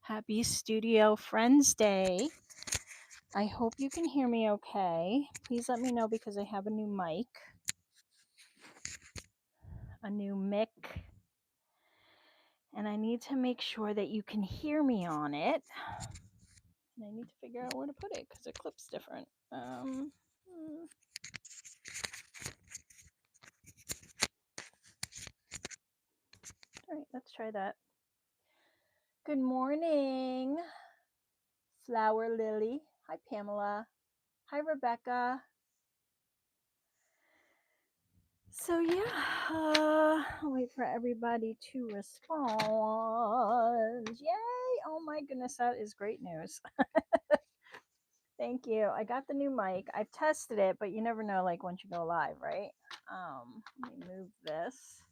Happy Studio Friends Day. I hope you can hear me okay. Please let me know because I have a new mic, a new mic, and I need to make sure that you can hear me on it. And I need to figure out where to put it because it clips different. All right, let's try that. Good morning, Flower Lily. Hi, Pamela. Hi, Rebecca. So yeah, I'll wait for everybody to respond. Yay! Oh my goodness, that is great news. Thank you. I got the new mic. I've tested it, but you never know, like once you go live, right? Let me move this.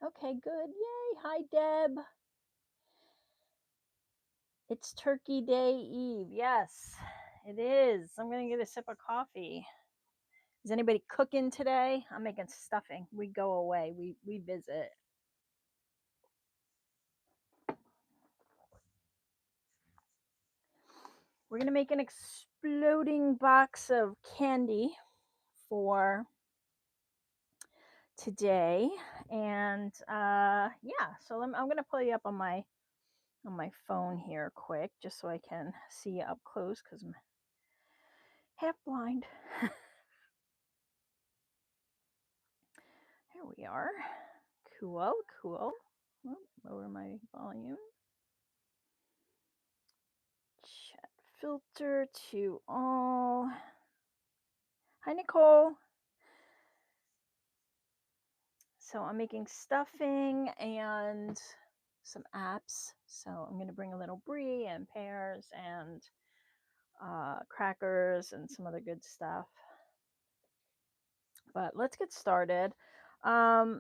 Okay, good. Yay! Hi, Deb. It's Turkey Day Eve. Yes, it is. I'm gonna get a sip of coffee. Is anybody cooking today? I'm making stuffing. We go away. We visit. We're going to make an exploding box of candy for today. And yeah, so I'm going to pull you up on my phone here quick just so I can see you up close because I'm half blind. Here we are. Cool. Oh, lower my volume. Chat filter to all. Hi, Nicole. So I'm making stuffing and some apps. So I'm going to bring a little brie and pears and crackers and some other good stuff. But let's get started.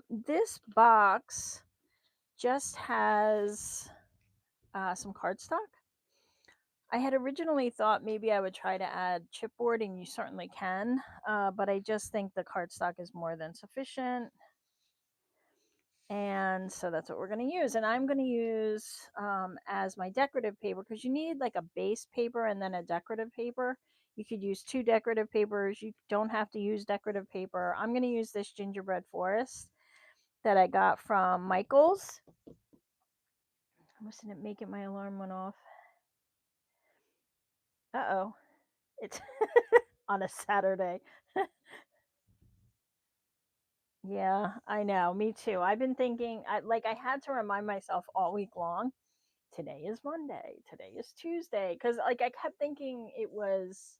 This box just has some cardstock. I had originally thought maybe I would try to add chipboard, and you certainly can, but I just think the cardstock is more than sufficient. And so that's what we're going to use. And I'm going to use as my decorative paper, because you need like a base paper and then a decorative paper. You could use two decorative papers. You don't have to use decorative paper. I'm going to use this gingerbread forest that I got from Michael's. I wasn't making my alarm went off. Uh-oh. It's on a Saturday. Yeah, I know. Me too. I've been thinking, I had to remind myself all week long, today is Monday, today is Tuesday, because I kept thinking it was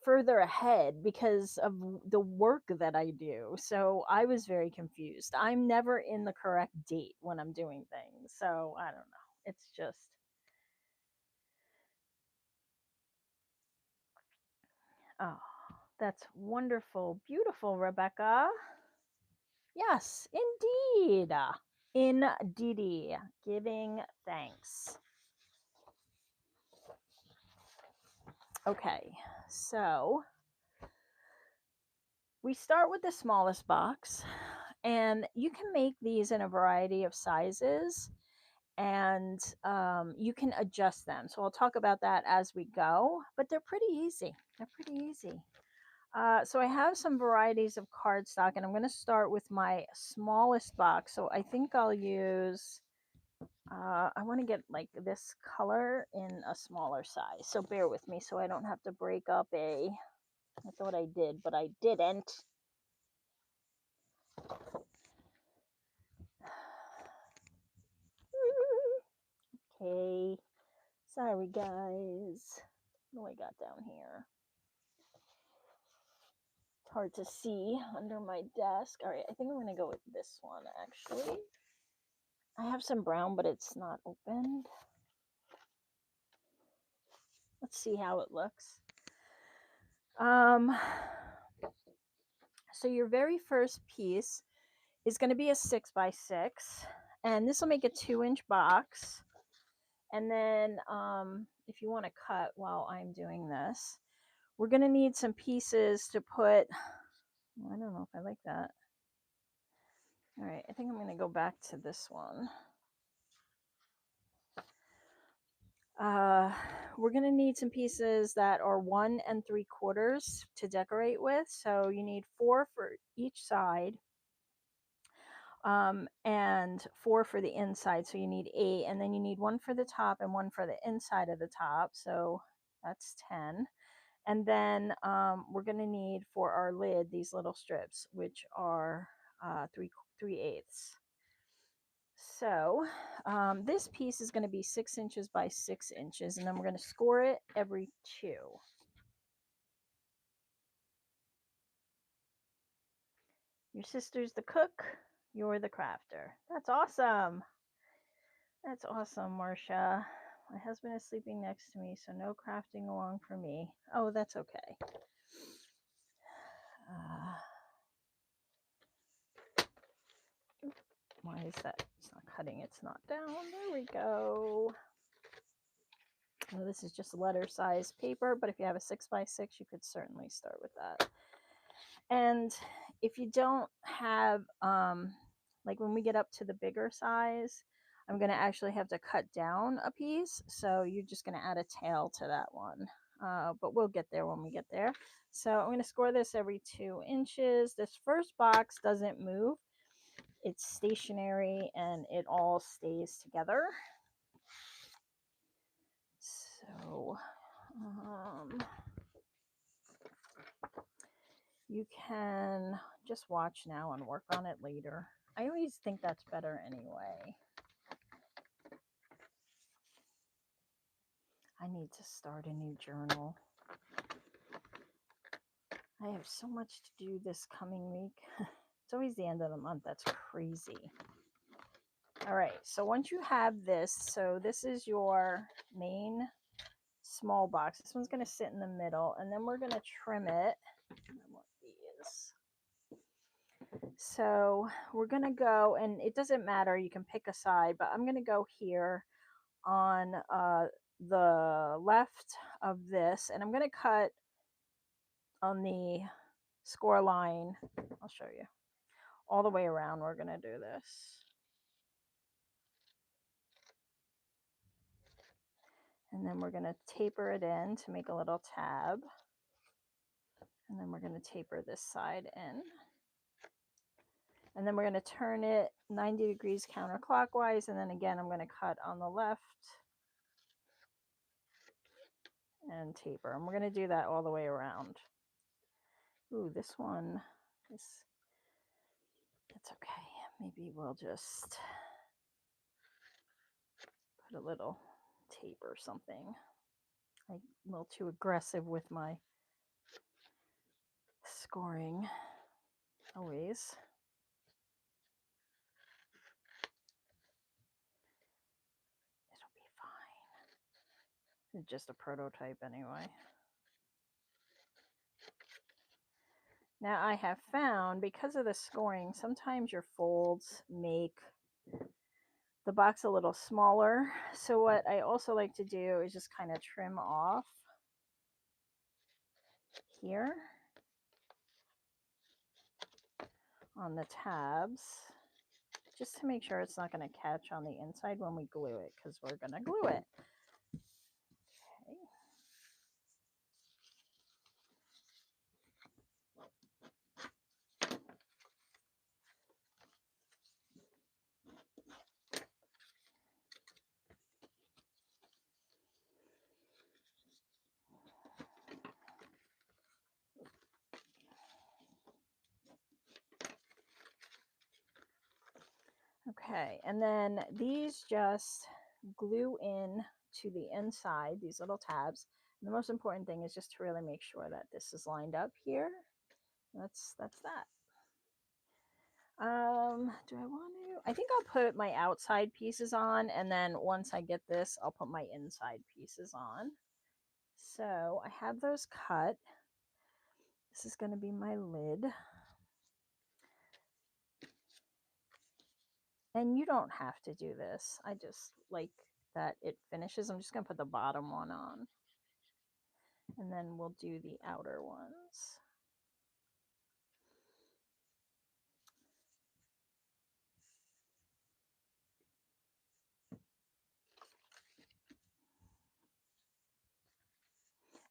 further ahead because of the work that I do. So I was very confused. I'm never in the correct date when I'm doing things. So I don't know. It's just, oh, that's wonderful. Beautiful, Rebecca. Yes, indeed. Indeedy. Giving thanks. Okay, so we start with the smallest box, and you can make these in a variety of sizes, and you can adjust them. So I'll talk about that as we go, but they're pretty easy. So I have some varieties of cardstock, and I'm going to start with my smallest box. So I think I'll use, I want to get like this color in a smaller size. So bear with me so I don't have to break up I thought I did, but I didn't. Okay. Sorry, guys. What do I got down here? It's hard to see under my desk. All right, I think I'm going to go with this one, actually. I have some brown, but it's not opened. Let's see how it looks. So your very first piece is going to be a 6x6, and this will make a 2-inch box. And then if you want to cut while I'm doing this, we're going to need some pieces to put, I don't know if I like that. All right, I think I'm going to go back to this one. We're going to need some pieces that are 1 3/4 to decorate with. So you need 4 for each side, and 4 for the inside. So you need 8, and then you need 1 for the top and 1 for the inside of the top. So that's 10. And then we're going to need for our lid these little strips, which are 3/8. So this piece is going to be 6 inches by 6 inches, and then we're going to score it every 2. Your sister's the cook, you're the crafter. That's awesome. That's awesome, Marcia. My husband is sleeping next to me, so no crafting along for me. Oh, that's okay. Why is that? It's not cutting. It's not down. There we go. Well, this is just letter size paper, but if you have a 6 by 6, you could certainly start with that. And if you don't have, like when we get up to the bigger size, I'm going to actually have to cut down a piece. So you're just going to add a tail to that one. But we'll get there when we get there. So I'm going to score this every 2 inches. This first box doesn't move. It's stationary and it all stays together. So you can just watch now and work on it later. I always think that's better anyway. I need to start a new journal. I have so much to do this coming week. It's always the end of the month. That's crazy. All right, so once you have this, so this is your main small box. This one's going to sit in the middle, and then we're going to trim it. I want these. So we're going to go, and it doesn't matter, you can pick a side, but I'm going to go here on the left of this, and I'm going to cut on the score line. I'll show you all the way around. We're going to do this. And then we're going to taper it in to make a little tab. And then we're going to taper this side in. And then we're going to turn it 90 degrees counterclockwise. And then again, I'm going to cut on the left and taper. And we're going to do that all the way around. Ooh, this one is, it's okay. Maybe we'll just put a little tape or something. I'm a little too aggressive with my scoring always. It'll be fine. It's just a prototype anyway. Now I have found, because of the scoring, sometimes your folds make the box a little smaller. So what I also like to do is just kind of trim off here on the tabs, just to make sure it's not going to catch on the inside when we glue it, because we're going to glue it. Okay, and then these just glue in to the inside, these little tabs. And the most important thing is just to really make sure that this is lined up here. That's that. Do I want to? I think I'll put my outside pieces on, and then once I get this, I'll put my inside pieces on. So I have those cut. This is going to be my lid. And you don't have to do this. I just like that it finishes. I'm just going to put the bottom one on. And then we'll do the outer ones.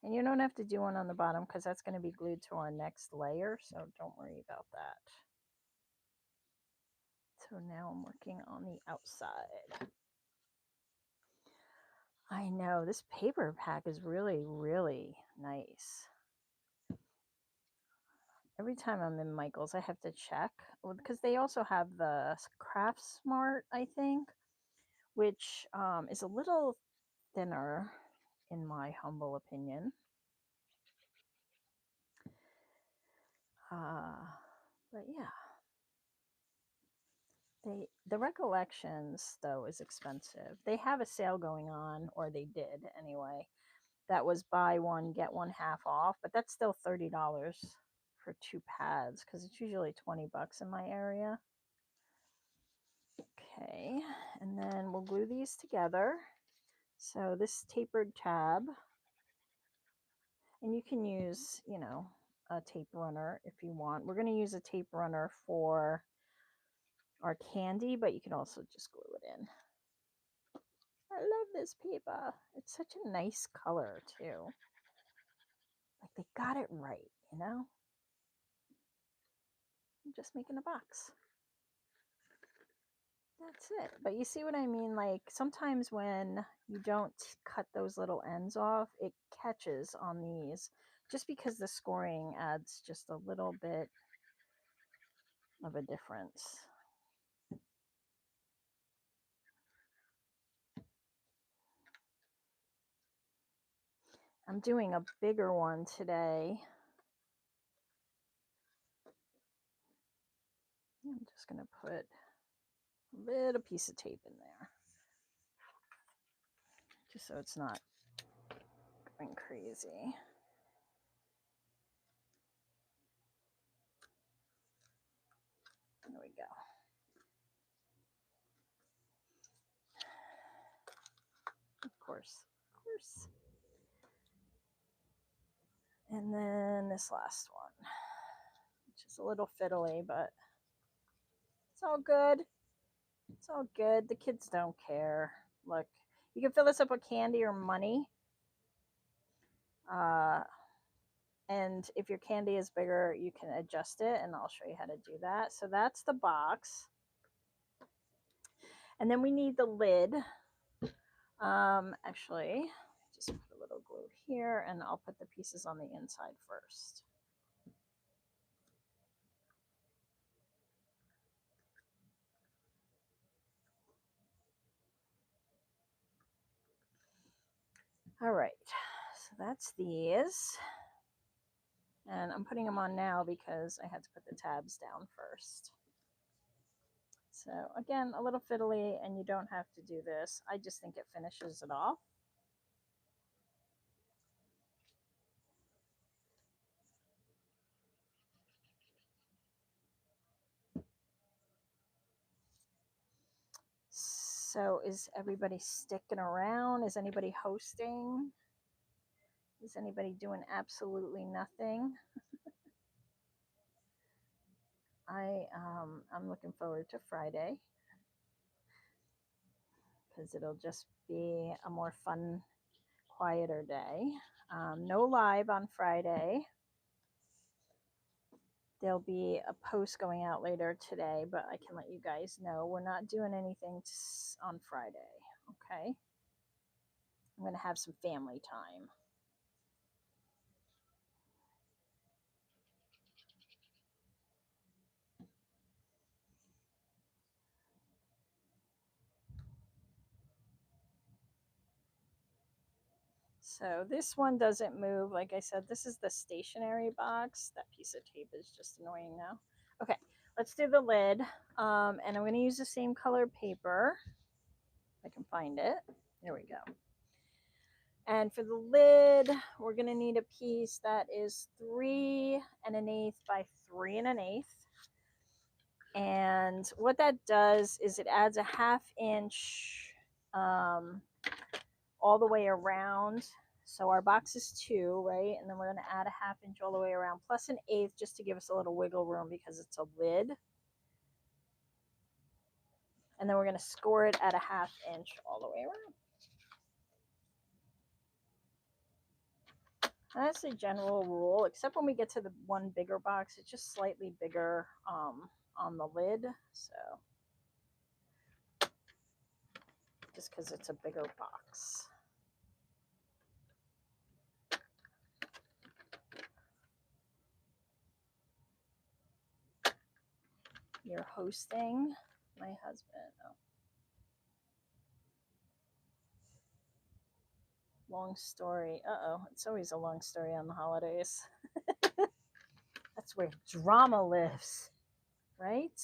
And you don't have to do one on the bottom because that's going to be glued to our next layer, so don't worry about that. So now I'm working on the outside. I know, this paper pack is really, really nice. Every time I'm in Michael's, I have to check because they also have the Craft Smart, I think, which is a little thinner, in my humble opinion. But yeah, the Recollections though is expensive. They have a sale going on, or they did anyway. That was buy one get one half off, but that's still $30 for 2 pads because it's usually $20 in my area. Okay, and then we'll glue these together. So this tapered tab, and you can use, you know, a tape runner if you want. We're going to use a tape runner for our candy, but you can also just glue it in. I love this paper. It's such a nice color too. Like they got it right, you know? I'm just making a box. That's it. But you see what I mean? Like sometimes when you don't cut those little ends off, it catches on these just because the scoring adds just a little bit of a difference. I'm doing a bigger one today. I'm just going to put a little piece of tape in there just so it's not going crazy. There we go. Of course. And then this last one, which is a little fiddly, but it's all good. It's all good. The kids don't care. Look, you can fill this up with candy or money. And if your candy is bigger, you can adjust it, and I'll show you how to do that. So that's the box. And then we need the lid. Actually, just put a little glue here, and I'll put the pieces on the inside first. All right, so that's these. And I'm putting them on now because I had to put the tabs down first. So again, a little fiddly, and you don't have to do this. I just think it finishes it off. So is everybody sticking around? Is anybody hosting? Is anybody doing absolutely nothing? I'm looking forward to Friday because it'll just be a more fun, quieter day. No live on Friday. There'll be a post going out later today, but I can let you guys know we're not doing anything on Friday. Okay. I'm going to have some family time. So this one doesn't move. Like I said, this is the stationary box. That piece of tape is just annoying now. Okay, let's do the lid. And I'm going to use the same color paper. If I can find it. There we go. And for the lid, we're going to need a piece that is 3 1/8 by 3 1/8. And what that does is it adds a 1/2 inch all the way around. So our box is 2, right? And then we're going to add a 1/2 inch all the way around, plus an 1/8 just to give us a little wiggle room because it's a lid. And then we're going to score it at a 1/2 inch all the way around. That's a general rule, except when we get to the one bigger box, it's just slightly bigger on the lid. So just because it's a bigger box. You're hosting my husband. Oh. Long story. Uh-oh. It's always a long story on the holidays. That's where drama lives, right?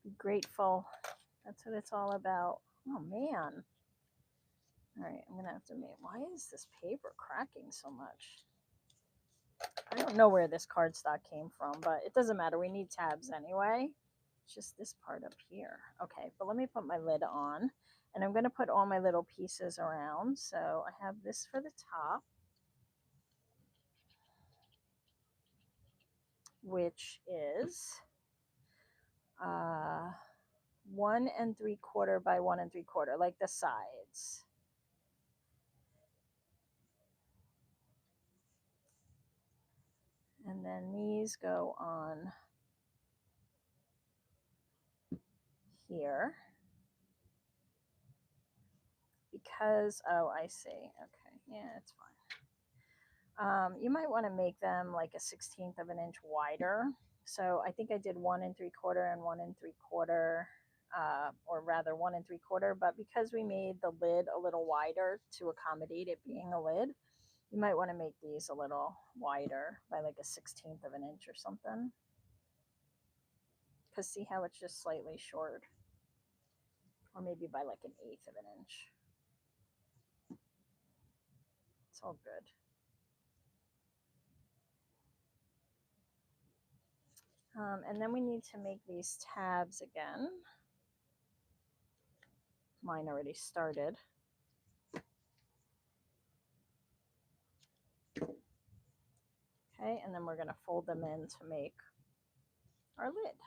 Be grateful. That's what it's all about. Oh, man. All right, I'm going to have to make... Why is this paper cracking so much? I don't know where this cardstock came from, but it doesn't matter. We need tabs anyway. It's just this part up here. Okay, but let me put my lid on. And I'm going to put all my little pieces around. So I have this for the top, which is 1 3/4 by 1 3/4, like the sides. And then these go on here. Because, oh, I see. Okay, yeah, it's fine. You might want to make them like a 1/16 of an inch wider. So I think I did 1 3/4 and 1 3/4, or rather 1 3/4. But because we made the lid a little wider to accommodate it being a lid, you might want to make these a little wider by like a 1/16 of an inch or something. Because see how it's just slightly short, or maybe by like 1/8 of an inch. It's all good. And then we need to make these tabs again. Mine already started. Okay, and then we're going to fold them in to make our lid.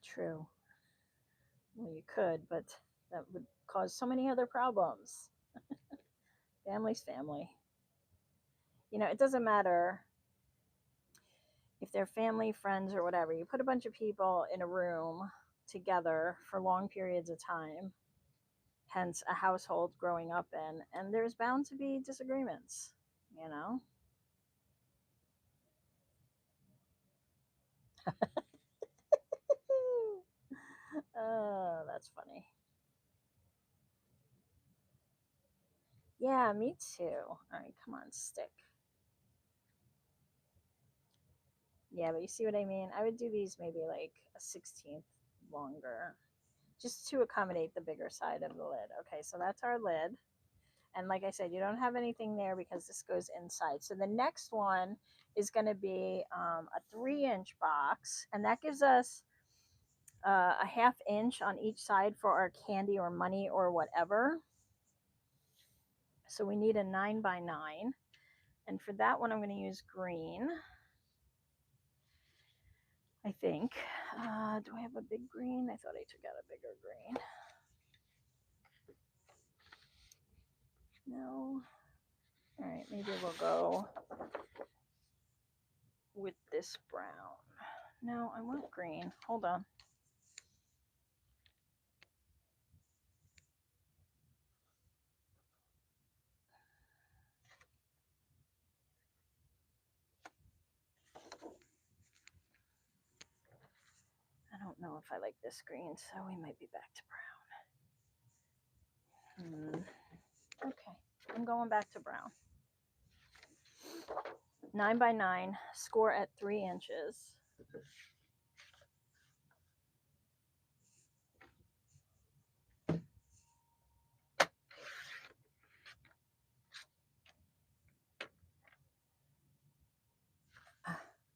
True. Well, you could, but that would cause so many other problems. Family's family. You know, it doesn't matter if they're family, friends, or whatever. You put a bunch of people in a room together for long periods of time, hence a household growing up in, and there's bound to be disagreements, you know? Oh, that's funny. Yeah, me too. All right, come on, stick. Yeah, but you see what I mean? I would do these maybe like a 1/16 longer, just to accommodate the bigger side of the lid. Okay, so that's our lid. And like I said, you don't have anything there because this goes inside. So the next one is going to be a 3-inch box, and that gives us a 1/2 inch on each side for our candy or money or whatever. So we need a 9 by 9. And for that one, I'm going to use green, I think. Do I have a big green? I thought I took out a bigger green. No. All right, maybe we'll go with this brown. No, I want green. Hold on. I don't know if I like this green, so we might be back to brown. Okay, I'm going back to brown. 9 by 9, score at 3 inches.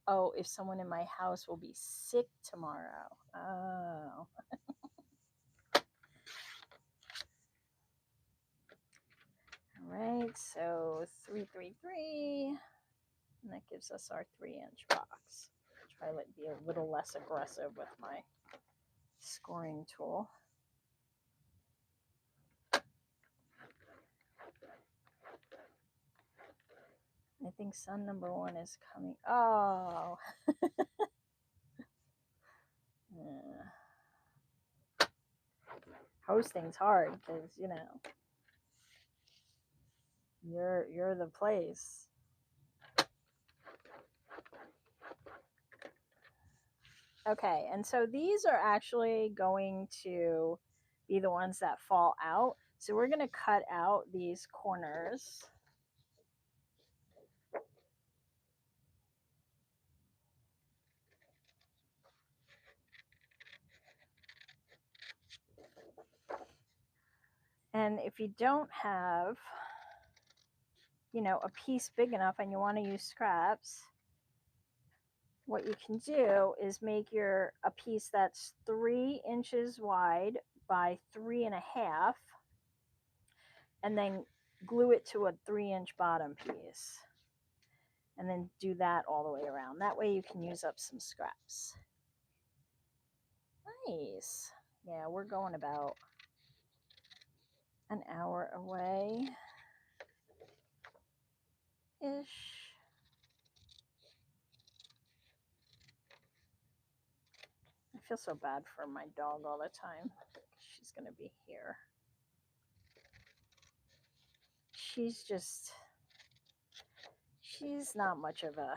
Oh, if someone in my house will be sick tomorrow. Oh. All right, so 333, and that gives us our 3-inch box. Try to be a little less aggressive with my scoring tool. I think sun number 1 is coming. Oh. Yeah. Hosting's hard because, you know, you're the place. Okay, and so these are actually going to be the ones that fall out. So we're going to cut out these corners. And if you don't have, you know, a piece big enough and you want to use scraps, what you can do is make a piece that's 3 inches wide by 3.5, and then glue it to a 3-inch bottom piece. And then do that all the way around. That way you can use up some scraps. Nice. Yeah, we're going about an hour away ish. I feel so bad for my dog all the time. She's going to be here. She's not much of a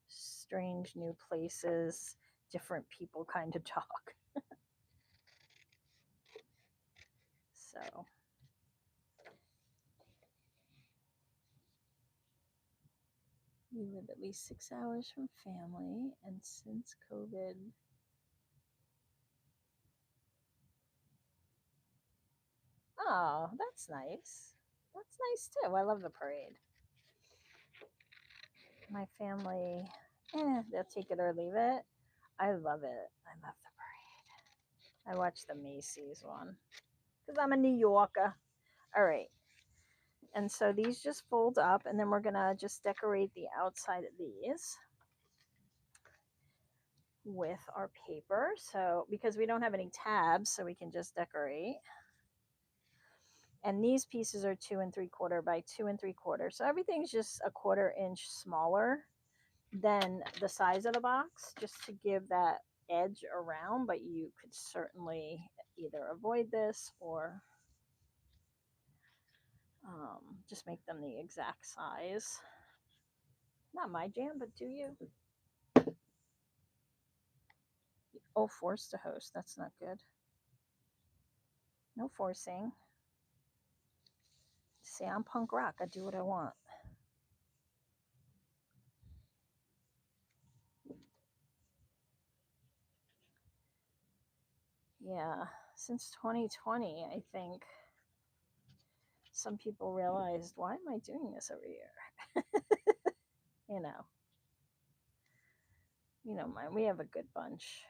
strange new places, different people kind of dog. So we live at least 6 hours from family, and since COVID, oh, that's nice. That's nice too. I love the parade. My family, they'll take it or leave it. I love it. I love the parade. I watch the Macy's one because I'm a New Yorker. All right. And so these just fold up, and then we're going to just decorate the outside of these with our paper. So because we don't have any tabs, so we can just decorate. And these pieces are 2 3/4 by 2 3/4. So everything's just a 1/4 inch smaller than the size of the box, just to give that edge around. But you could certainly either avoid this or just make them the exact size. Not my jam, but do you? Oh, forced to host. That's not good. No forcing. See, I'm punk rock. I do what I want. Yeah, since 2020, I think some people realized, why am I doing this every year? you know, we have a good bunch.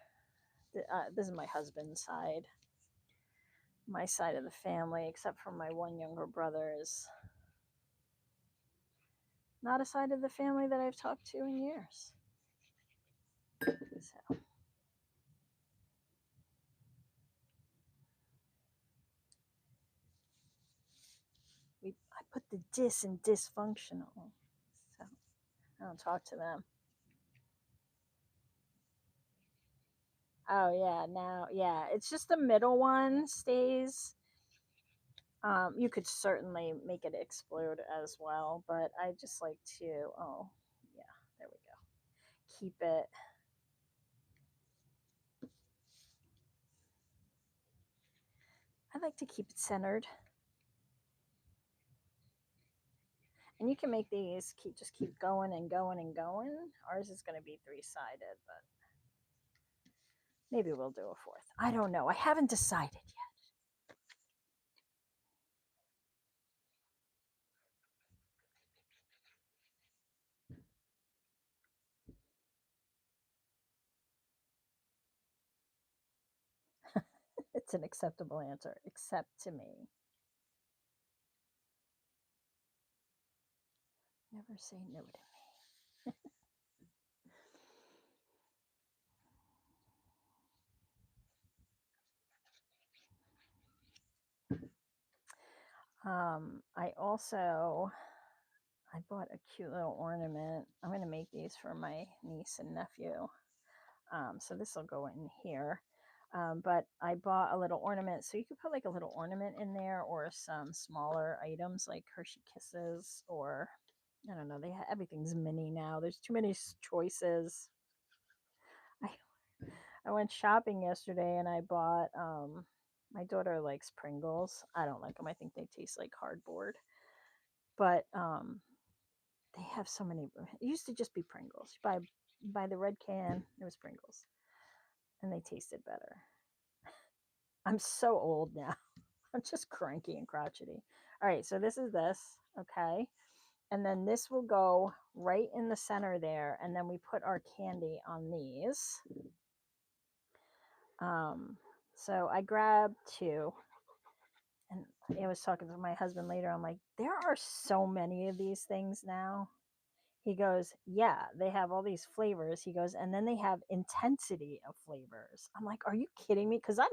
This is my husband's side. My side of the family, except for my one younger brother, is not a side of the family that I've talked to in years. So I put the dis in dysfunctional. So I don't talk to them. Oh yeah, now yeah, it's just the middle one stays. You could certainly make it explode as well, but I just like to, oh yeah, there we go. Keep it. I like to keep it centered. And you can make these just keep going and going and going. Ours is going to be 3-sided, but maybe we'll do a 4th. I don't know. I haven't decided yet. an acceptable answer, except to me. Never say no to me. I also, I bought a cute little ornament. I'm going to make these for my niece and nephew. So this will go in here. But I bought a little ornament. So you could put like a little ornament in there or some smaller items like Hershey Kisses or I don't know. Everything's mini now. There's too many choices. I, I went shopping yesterday and I bought, my daughter likes Pringles. I don't like them. I think they taste like cardboard. But they have so many. It used to just be Pringles. You buy the red can, it was Pringles. And they tasted better. I'm so old now. I'm just cranky and crotchety. All right, so this is this, okay? And then this will go right in the center there, and then we put our candy on these. So I grabbed two, and I was talking to my husband later. I'm like, there are so many of these things now. He goes, yeah, they have all these flavors. He goes, and then they have intensity of flavors. I'm like, are you kidding me? Because I'm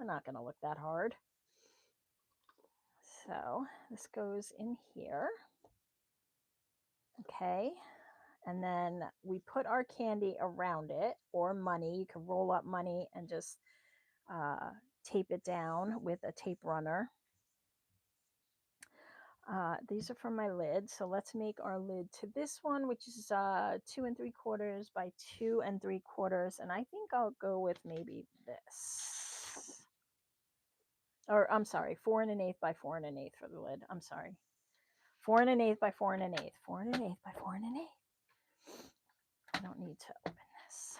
not going to look that hard. So this goes in here. Okay. And then we put our candy around it or money. You can roll up money and just tape it down with a tape runner. These are from my lid. So let's make our lid to this one, which is 2 3/4 by 2 3/4. And I think I'll go with maybe this. Or I'm sorry, 4 1/8 by 4 1/8 for the lid. I'm sorry. 4 1/8 by 4 1/8. 4 1/8 by 4 1/8. I don't need to open this.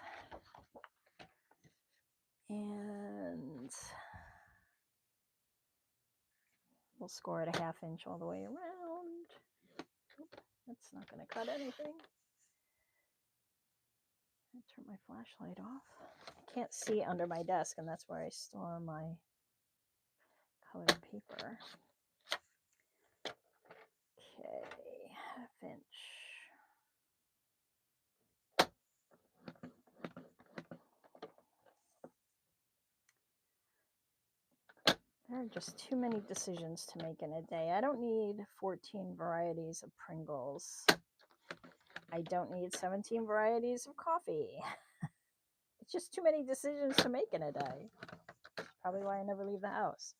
And we'll score it a 1/2 inch all the way around. Oop, that's not going to cut anything. I'll turn my flashlight off. I can't see under my desk, and that's where I store my colored paper. Okay, 1/2 inch. There are just too many decisions to make in a day. I don't need 14 varieties of Pringles. I don't need 17 varieties of coffee. It's just too many decisions to make in a day. Probably why I never leave the house.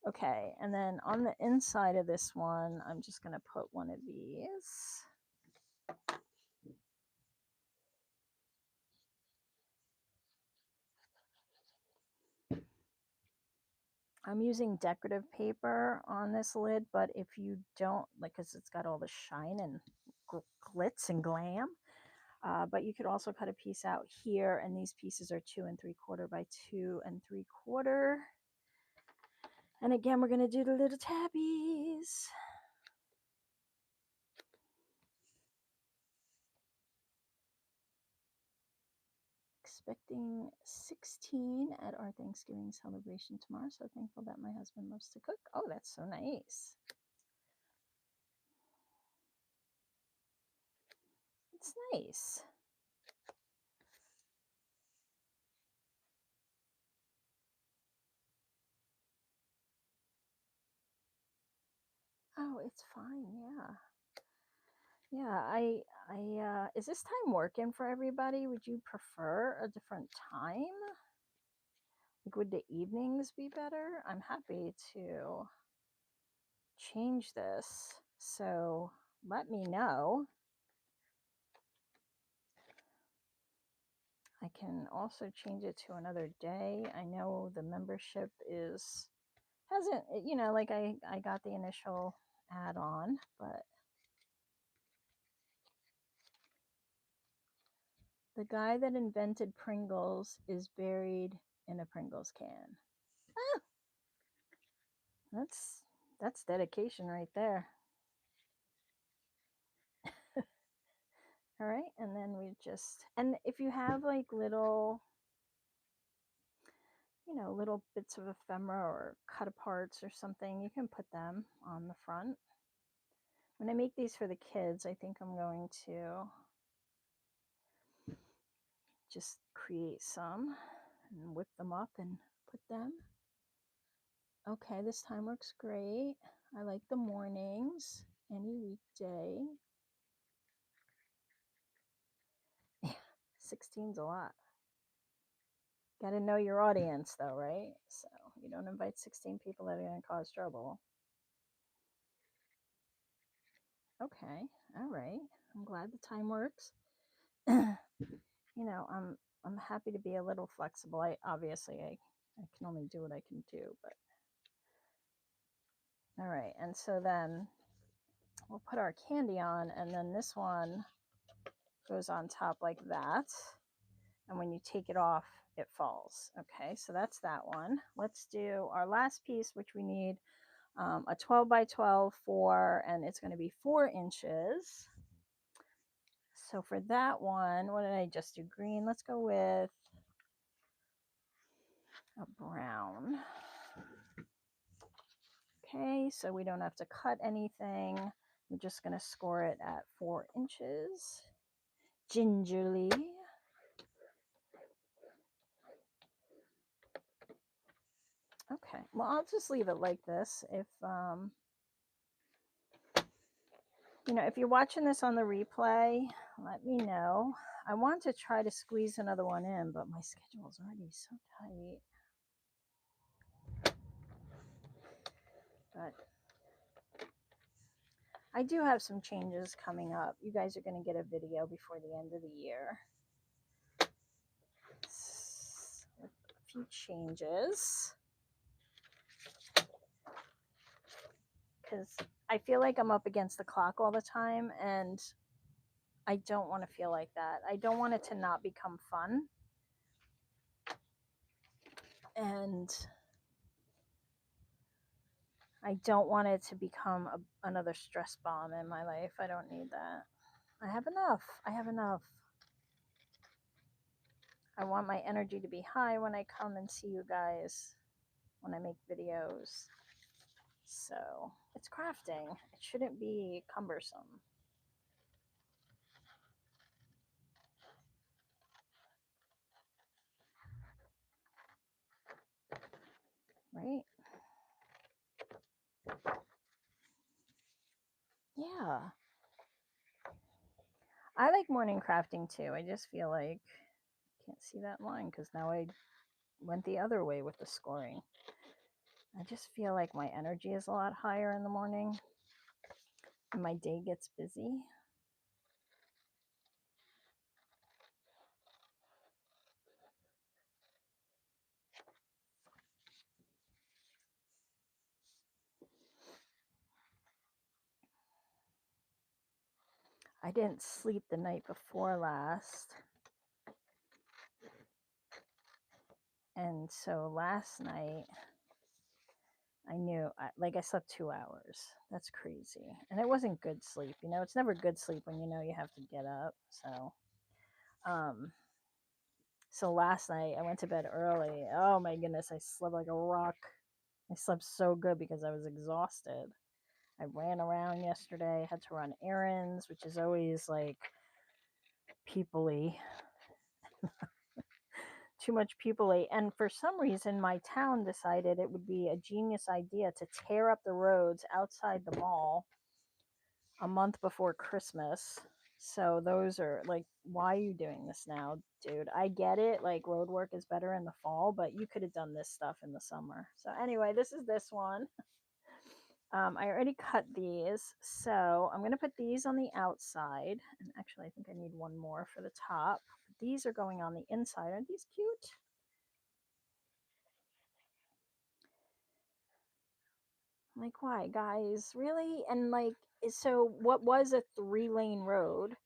Okay, and then on the inside of this one, I'm just going to put one of these. I'm using decorative paper on this lid, but if you don't, like, because it's got all the shine and glitz and glam, but you could also cut a piece out here, and these pieces are 2 3/4 by 2 3/4. And again, we're going to do the little tabbies. Expecting 16 at our Thanksgiving celebration tomorrow. So thankful that my husband loves to cook. Oh, that's so nice. It's nice. Oh, it's fine. Yeah. Yeah, is this time working for everybody? Would you prefer a different time? Like, would the evenings be better? I'm happy to change this. So let me know. I can also change it to another day. I know the membership hasn't, like I got the initial add-on, but the guy that invented Pringles is buried in a Pringles can. Ah, that's dedication right there. All right, and then and if you have like little, you know, little bits of ephemera or cut aparts or something, you can put them on the front. When I make these for the kids, I think I'm going to just create some and whip them up and put them. Okay, this time works great. I like the mornings, any weekday. 16's a lot. Got to know your audience though, right? So you don't invite 16 people that are going to cause trouble. Okay, all right. I'm glad the time works. You know, I'm happy to be a little flexible. I can only do what I can do, but all right. And so then we'll put our candy on, and then this one goes on top like that. And when you take it off, it falls. Okay, so that's that one. Let's do our last piece, which we need a 12 by 12 and it's going to be 4 inches. So for that one, what did I just do? Green. Let's go with a brown. Okay, so we don't have to cut anything. We're just going to score it at 4 inches gingerly. Okay, well, I'll just leave it like this. If you know, if you're watching this on the replay, let me know. I want to try to squeeze another one in, but my schedule is already so tight. But I do have some changes coming up. You guys are going to get a video before the end of the year with a few changes, because I feel like I'm up against the clock all the time, and I don't want to feel like that. I don't want it to not become fun. And I don't want it to become another stress bomb in my life. I don't need that. I have enough. I have enough. I want my energy to be high when I come and see you guys, when I make videos. So it's crafting. It shouldn't be cumbersome. Right? Yeah. I like morning crafting too. I just feel like I can't see that line because now I went the other way with the scoring. I just feel like my energy is a lot higher in the morning and my day gets busy. I didn't sleep the night before last. And so last night, I knew, I slept 2 hours. That's crazy. And it wasn't good sleep. You know, it's never good sleep when you know you have to get up. So last night I went to bed early. Oh my goodness, I slept like a rock. I slept so good because I was exhausted. I ran around yesterday, had to run errands, which is always like people-y. Too much people-y. And for some reason, my town decided it would be a genius idea to tear up the roads outside the mall a month before Christmas. So those are like, why are you doing this now, dude? I get it. Like, road work is better in the fall, but you could have done this stuff in the summer. So anyway, this is this one. I already cut these, so I'm going to put these on the outside. And actually, I think I need one more for the top. These are going on the inside. Aren't these cute? Like, why, guys? Really? And like, so what was a 3-lane road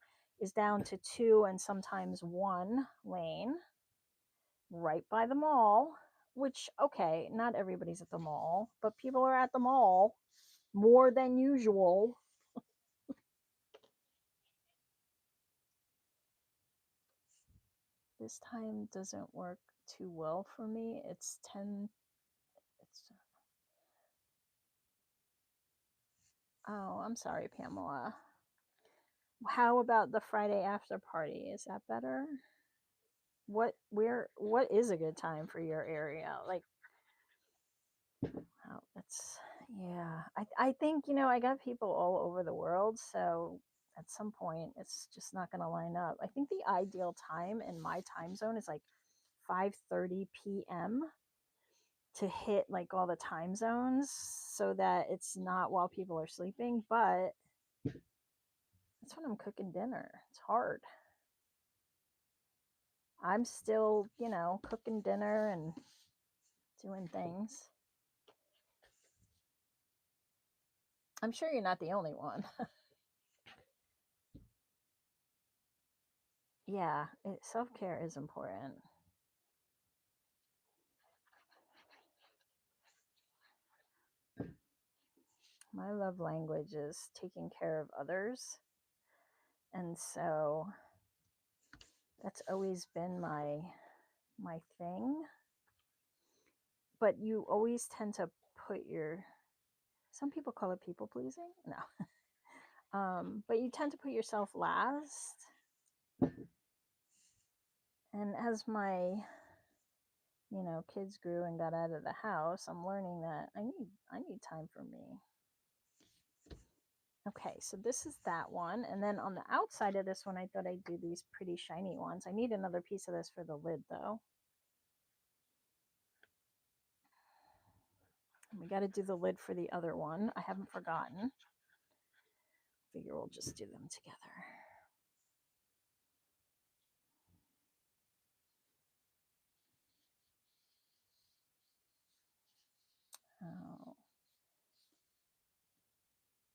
is down to 2 and sometimes 1 lane right by the mall, which, okay, not everybody's at the mall, but people are at the mall more than usual. This time doesn't work too well for me. It's 10. It's Oh, I'm sorry, Pamela. How about the Friday after party? Is that better? What is a good time for your area? Like, oh, that's yeah. I think, I got people all over the world, so at some point it's just not going to line up. I think the ideal time in my time zone is like 5:30 p.m. to hit like all the time zones so that it's not while people are sleeping, but that's when I'm cooking dinner. It's hard. I'm still, cooking dinner and doing things. I'm sure you're not the only one. Yeah, self-care is important. My love language is taking care of others. And so that's always been my thing. But you always tend to put some people call it people pleasing. No. But you tend to put yourself last. And as my, kids grew and got out of the house, I'm learning that I need time for me. Okay, so this is that one. And then on the outside of this one, I thought I'd do these pretty shiny ones. I need another piece of this for the lid though. And we got to do the lid for the other one. I haven't forgotten. Figure we'll just do them together. Oh.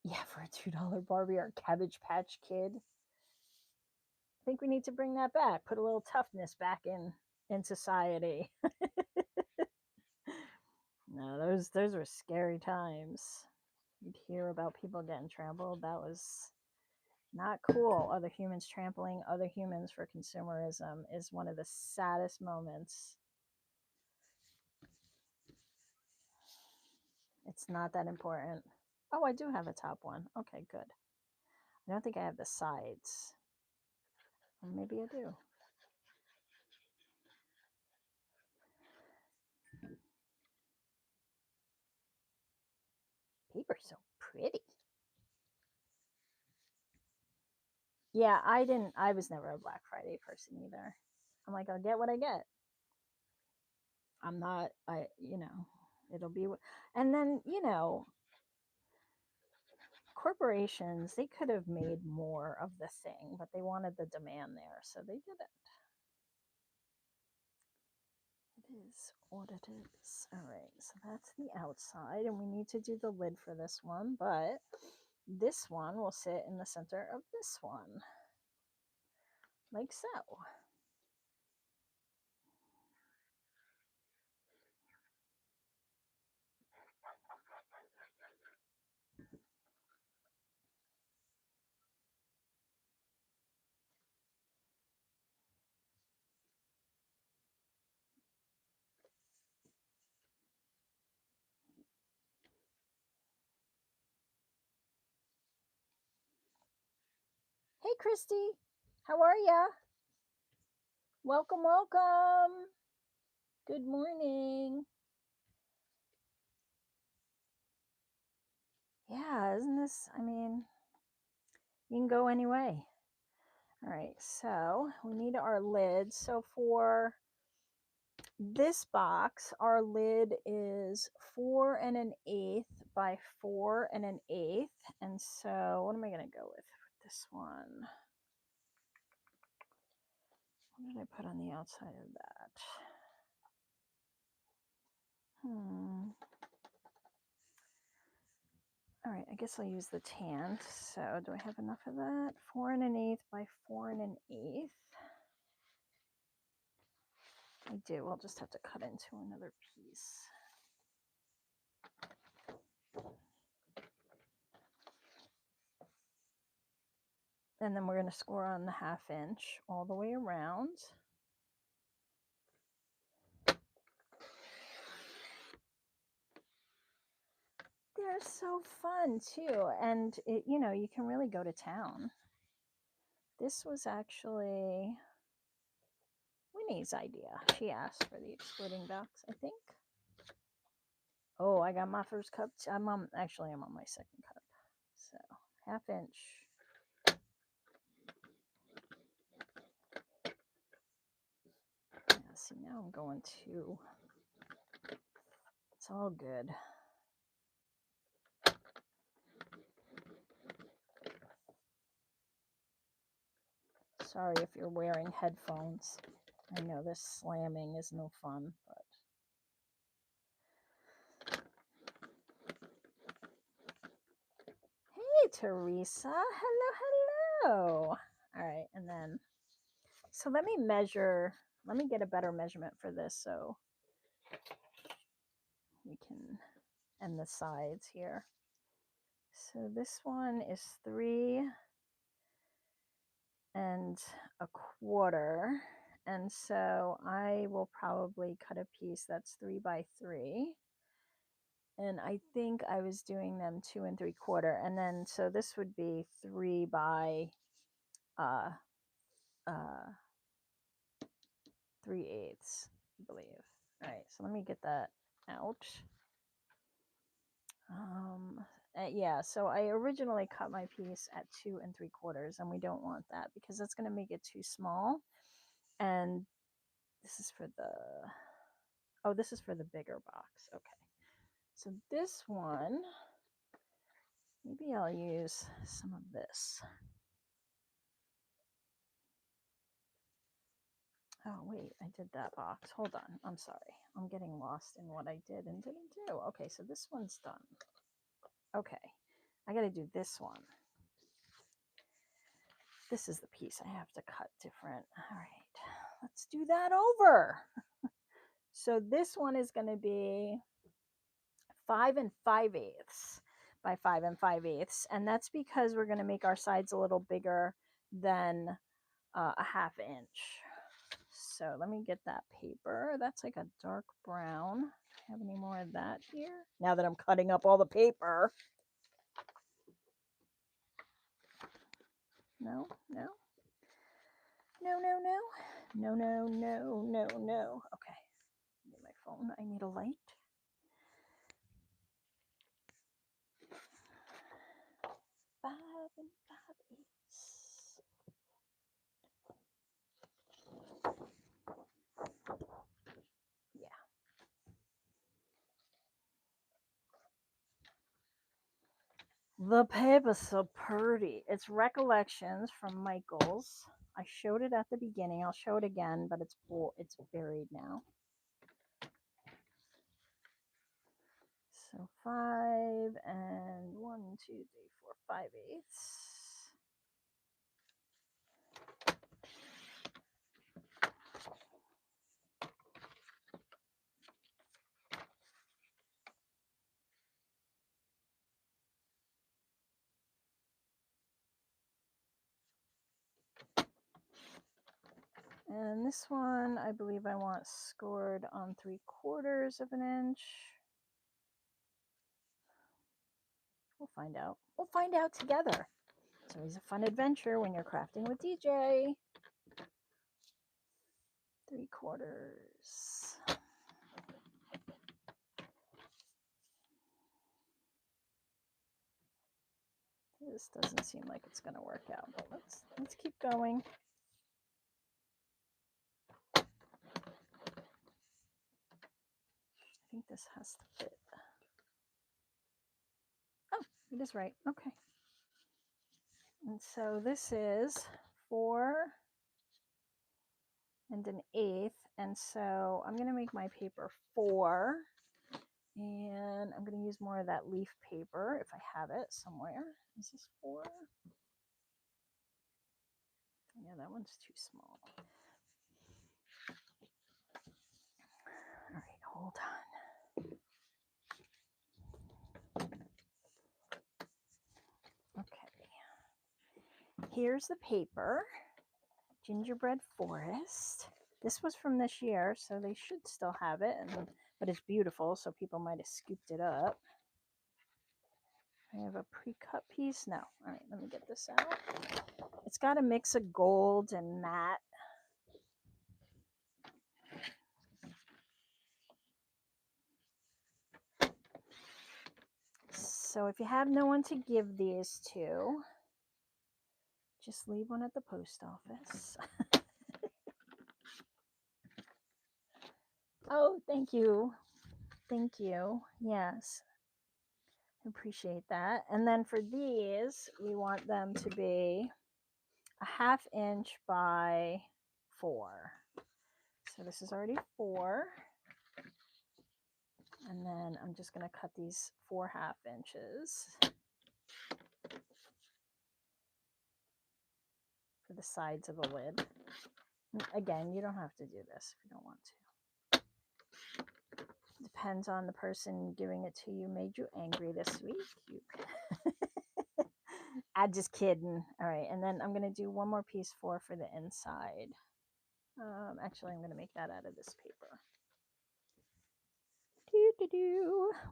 Yeah, for a $2 Barbie or Cabbage Patch Kid. I think we need to bring that back. Put a little toughness back in society. No, those were scary times. You'd hear about people getting trampled. That was not cool. Other humans trampling other humans for consumerism is one of the saddest moments. It's not that important. Oh, I do have a top one. Okay, good. I don't think I have the sides. Or maybe I do. Paper's so pretty. Yeah, I was never a Black Friday person either. I'm like, I'll get what I get. I'm not, it'll be, and then, corporations, they could have made more of the thing, but they wanted the demand there, so they did it. It is what it is. All right, so that's the outside, and we need to do the lid for this one, but this one will sit in the center of this one, like so. Hey, Christy, how are ya? Welcome, welcome. Good morning. Yeah, isn't this, you can go any way. All right, so we need our lid. So for this box, our lid is 4 1/8 by 4 1/8. And so what am I going to go with this one? What did I put on the outside of that? All right, I guess I'll use the tan. So do I have enough of that? 4 1/8 by 4 1/8. I do. I'll just have to cut into another piece. And then we're going to score on the 1/2 inch all the way around. they're so fun too. And it, you know, you can really go to town. This was actually Winnie's idea. She asked for the excluding box, I think. Oh, I got my first cup. I'm on my second cup. So 1/2 inch. Yeah, see, now I'm going to, it's all good. Sorry if you're wearing headphones. I know this slamming is no fun, but. Hey, Teresa. Hello, hello. All right, and then, so let me measure, let me get a better measurement for this so we can, and the sides here. So this one is 3 1/4. And so I will probably cut a piece that's 3 by 3. And I think I was doing them 2 3/4. And then, so this would be 3 by 3/8, I believe. All right, so let me get that out. Yeah, so I originally cut my piece at 2 3/4, and we don't want that because that's going to make it too small. And this is for the, oh, this is for the bigger box. Okay, so this one, maybe I'll use some of this. Oh, wait, I did that box. Hold on. I'm sorry. I'm getting lost in what I did and didn't do. Okay, so this one's done. Okay, I got to do this one. This is the piece I have to cut different. All right, let's do that over. So this one is going to be 5 5/8 by 5 5/8. And that's because we're going to make our sides a little bigger than a 1/2 inch. So let me get that paper. That's like a dark brown. Have any more of that here? Now that I'm cutting up all the paper. No, no. No, no, no. No, no, no, no, no. Okay. Get my phone. I need a light. Five and 5/8. Yeah. The paper's so pretty. It's Recollections from Michael's. I showed it at the beginning. I'll show it again, but it's buried now. So 5 and 1, 2, 3, 4, 5/8. And this one, I believe I want scored on 3/4 of an inch. We'll find out. We'll find out together. It's always a fun adventure when you're crafting with DJ. 3/4. This doesn't seem like it's going to work out, but let's keep going. I think this has to fit. Oh, it is right. Okay. And so this is 4 1/8. And so I'm going to make my paper 4. And I'm going to use more of that leaf paper if I have it somewhere. Is this 4? Yeah, that one's too small. All right, hold on. Okay. Here's the paper. Gingerbread Forest. This was from this year, so they should still have it. But it's beautiful, so people might have scooped it up. I have a pre-cut piece. No. All right, let me get this out. It's got a mix of gold and matte. So if you have no one to give these to, just leave one at the post office. Oh, thank you. Thank you. Yes. Appreciate that. And then for these, we want them to be a 1/2 inch by 4. So this is already 4. And then I'm just going to cut these 4 1/2 inches for the sides of the lid. And again, you don't have to do this if you don't want to. Depends on the person giving it to you made you angry this week. I'm just kidding. All right, and then I'm going to do one more piece for the inside. Actually, I'm going to make that out of this paper.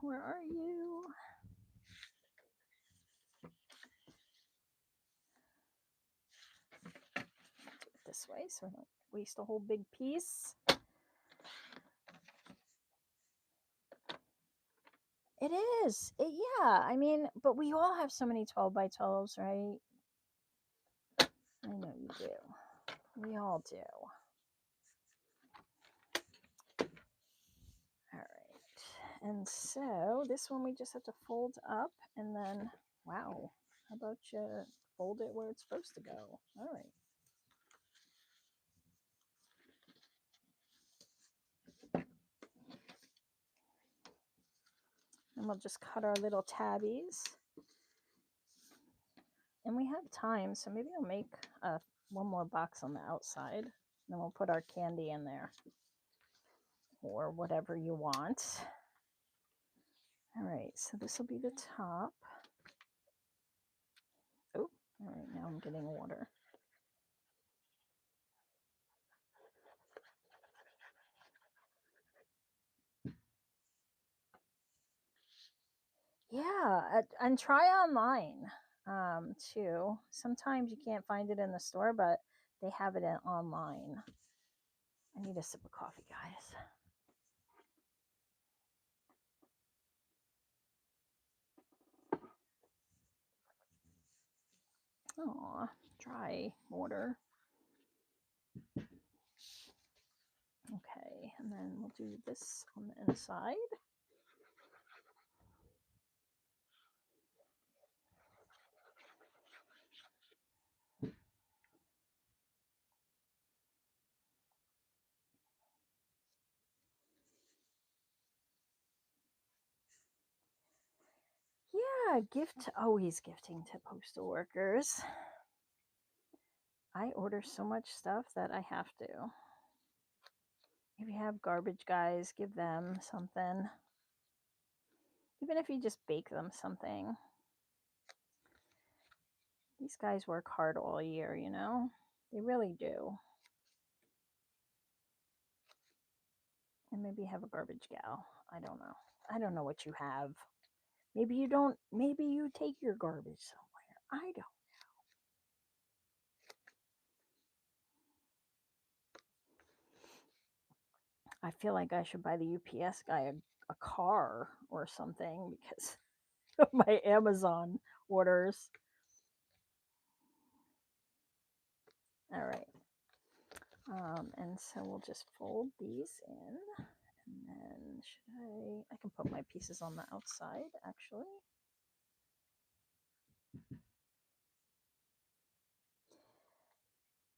Where are you? Do it this way so I don't waste a whole big piece. It is. Yeah, I mean, but we all have so many 12 by 12s, right? I know you do. We all do. All right. And so this one we just have to fold up and then, wow, how about you fold it where it's supposed to go? All right. And we'll just cut our little tabbies. And we have time, so maybe I'll make one more box on the outside. Then we'll put our candy in there. Or whatever you want. All right, so this will be the top. Oh, all right, now I'm getting water. Yeah, and try online too. Sometimes you can't find it in the store, but they have it online. I need a sip of coffee, guys. Oh, dry water. Okay, and then we'll do this on the inside. Yeah, always gifting to postal workers. I order so much stuff that I have to. If you have garbage guys, give them something. Even if you just bake them something. These guys work hard all year, you know? They really do. And maybe have a garbage gal. I don't know. I don't know what you have. Maybe you don't. Maybe you take your garbage somewhere. I don't. I feel like I should buy the UPS guy a car or something because of my Amazon orders. All right. And so we'll just fold these in. And then I can put my pieces on the outside actually.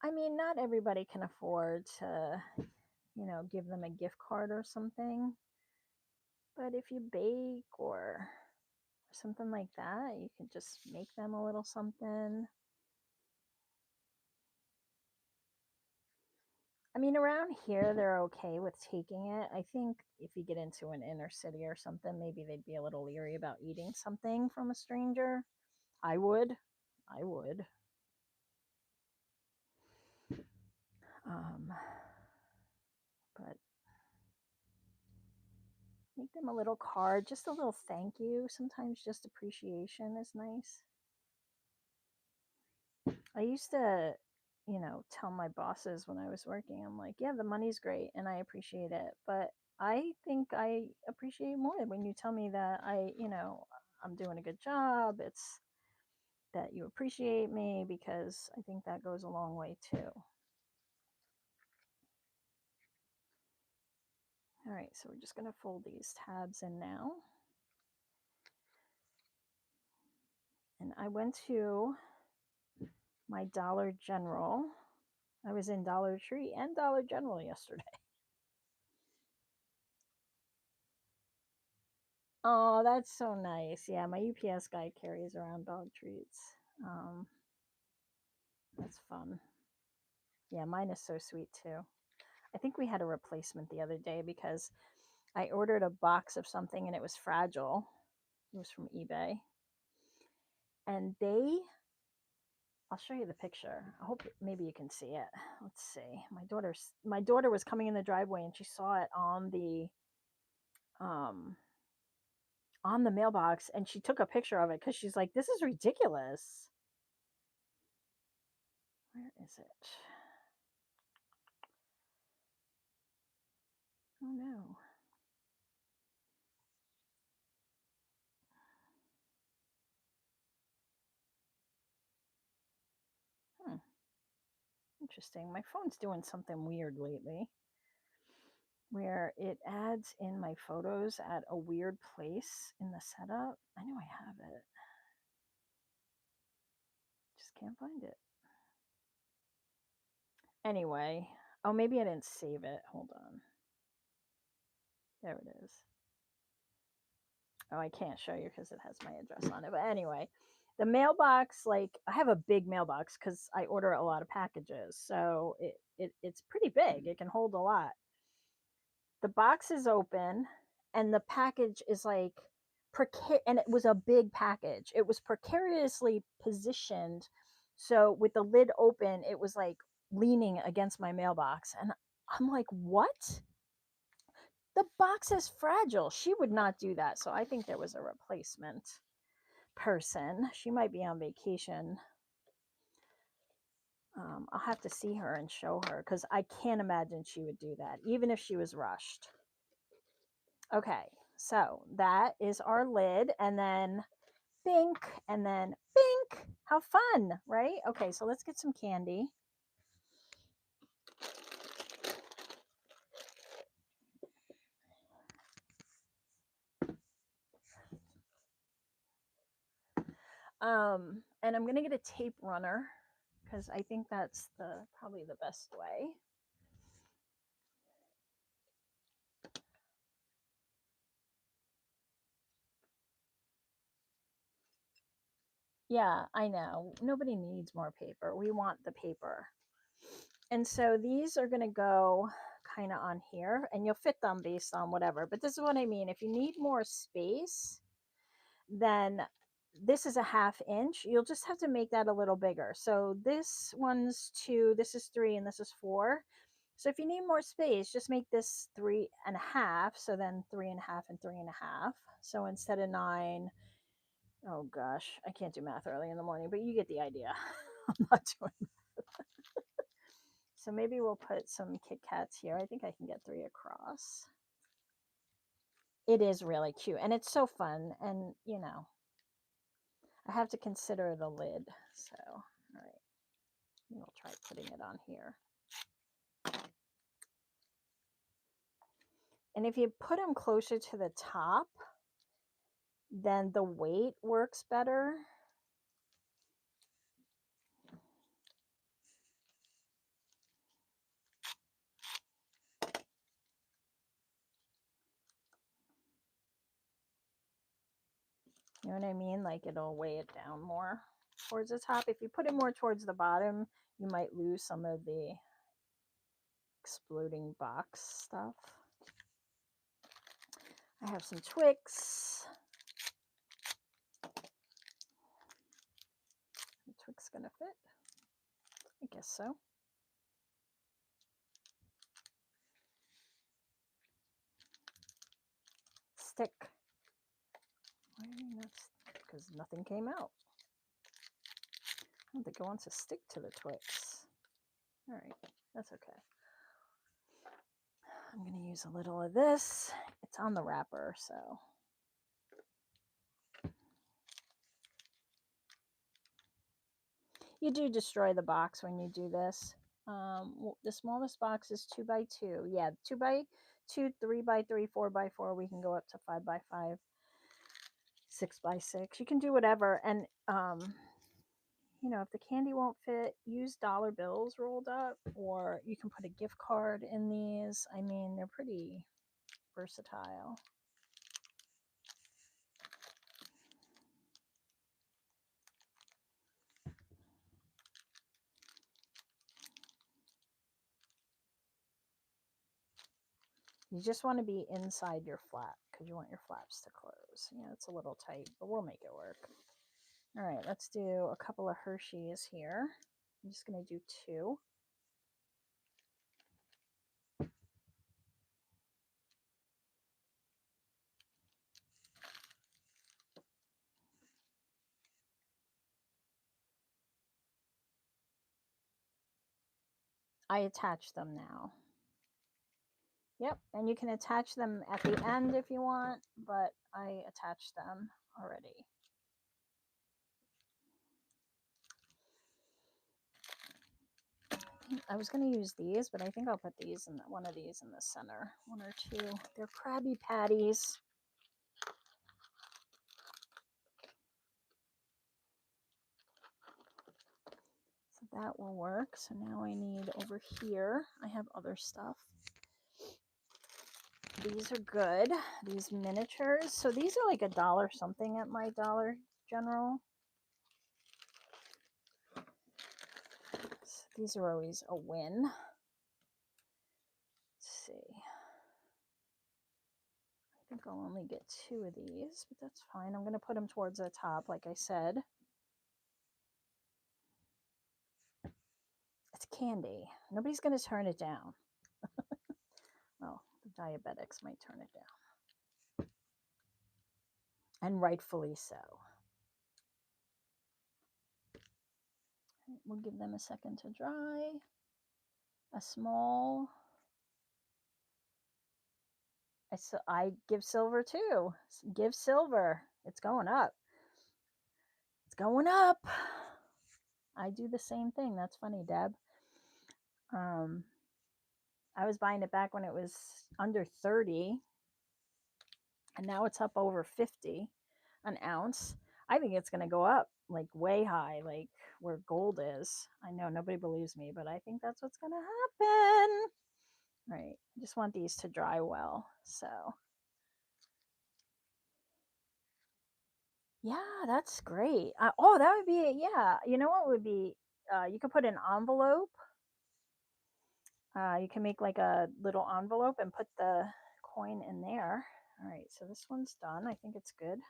I mean, not everybody can afford to, give them a gift card or something. But if you bake or something like that, you can just make them a little something. I mean, around here, they're okay with taking it. I think if you get into an inner city or something, maybe they'd be a little leery about eating something from a stranger. I would. But Make them a little card, just a little thank you. Sometimes just appreciation is nice. I used to, tell my bosses when I was working, I'm like, yeah, the money's great and I appreciate it. But I think I appreciate more when you tell me that I'm doing a good job. It's that you appreciate me, because I think that goes a long way too. All right, so we're just going to fold these tabs in now. And I went to my Dollar General. I was in Dollar Tree and Dollar General yesterday. Oh, that's so nice. Yeah, my UPS guy carries around dog treats. That's fun. Yeah, mine is so sweet too. I think we had a replacement the other day because I ordered a box of something and it was fragile. It was from eBay. And I'll show you the picture. I hope maybe you can see it. Let's see. My daughter was coming in the driveway and she saw it um on the mailbox, and she took a picture of it because she's like, this is ridiculous. Where is it? Oh no. Interesting. My phone's doing something weird lately where it adds in my photos at a weird place in the setup. I know I have it. Just can't find it. Anyway, oh, maybe I didn't save it. Hold on. There it is. Oh, I can't show you because it has my address on it. But anyway, the mailbox, like, I have a big mailbox because I order a lot of packages. So it's pretty big. It can hold a lot. The box is open and the package is like and it was a big package. It was precariously positioned. So with the lid open, it was like leaning against my mailbox. And I'm like, what? The box is fragile. She would not do that. So I think there was a replacement person. She might be on vacation. I'll have to see her and show her because I can't imagine she would do that, even if she was rushed. Okay, so that is our lid, and then bink, and then bink. How fun, right? Okay, so let's get some candy. And I'm gonna get a tape runner because I think that's probably the best way. Yeah, I know. Nobody needs more paper. We want the paper. And so these are going to go kind of on here, and you'll fit them based on whatever. But this is what I mean. If you need more space, then this is a 1/2 inch. You'll just have to make that a little bigger. So this one's 2, this is 3, and this is 4. So if you need more space, just make this 3.5. So then 3.5 and 3.5. So instead of 9, oh gosh, I can't do math early in the morning, but you get the idea. I'm not doing math. So maybe we'll put some Kit Kats here. I think I can get 3 across. It is really cute, and it's so fun. And I have to consider the lid. So, all right, we'll try putting it on here. And if you put them closer to the top, then the weight works better. You know what I mean? Like, it'll weigh it down more towards the top. If you put it more towards the bottom, you might lose some of the exploding box stuff. I have some Twix. The Twix gonna fit? I guess so. stick. Why are they not? Because nothing came out. I don't think it wants to stick to the Twix. All right, that's okay. I'm going to use a little of this. It's on the wrapper, so. You do destroy the box when you do this. The smallest box is 2 by 2. Yeah, 2 by 2, 3 by 3, 4 by 4. We can go up to 5 by 5, 6 by 6. You can do whatever. And, you know, if the candy won't fit, use dollar bills rolled up, or you can put a gift card in these. I mean, they're pretty versatile. You just want to be inside your flap because you want your flaps to close. Yeah, it's a little tight, but we'll make it work. All right, let's do a couple of Hershey's here. I'm just going to do 2. I attach them now. Yep, and you can attach them at the end if you want, but I attached them already. I was going to use these, but I think I'll put these in one of these in the center. 1 or 2. They're Krabby Patties. So that will work. So now I need over here. I have other stuff. These are good. These miniatures. So these are like $1 something at my Dollar General. So these are always a win. Let's see. I think I'll only get 2 of these, but that's fine. I'm going to put them towards the top, like I said. It's candy. Nobody's going to turn it down. Well, the diabetics might turn it down. And rightfully so. We'll give them a second to dry. A small. I give silver too. Give silver. It's going up. It's going up. I do the same thing. That's funny, Deb. I was buying it back when it was under 30, and now it's up over 50 an ounce. I think it's going to go up like way high, like where gold is. I know nobody believes me, but I think that's what's going to happen. Right. I just want these to dry well. So yeah, that's great. Oh, that would be, yeah. You know what would be, you could put an envelope. You can make like a little envelope and put the coin in there. All right, so this one's done. I think it's good.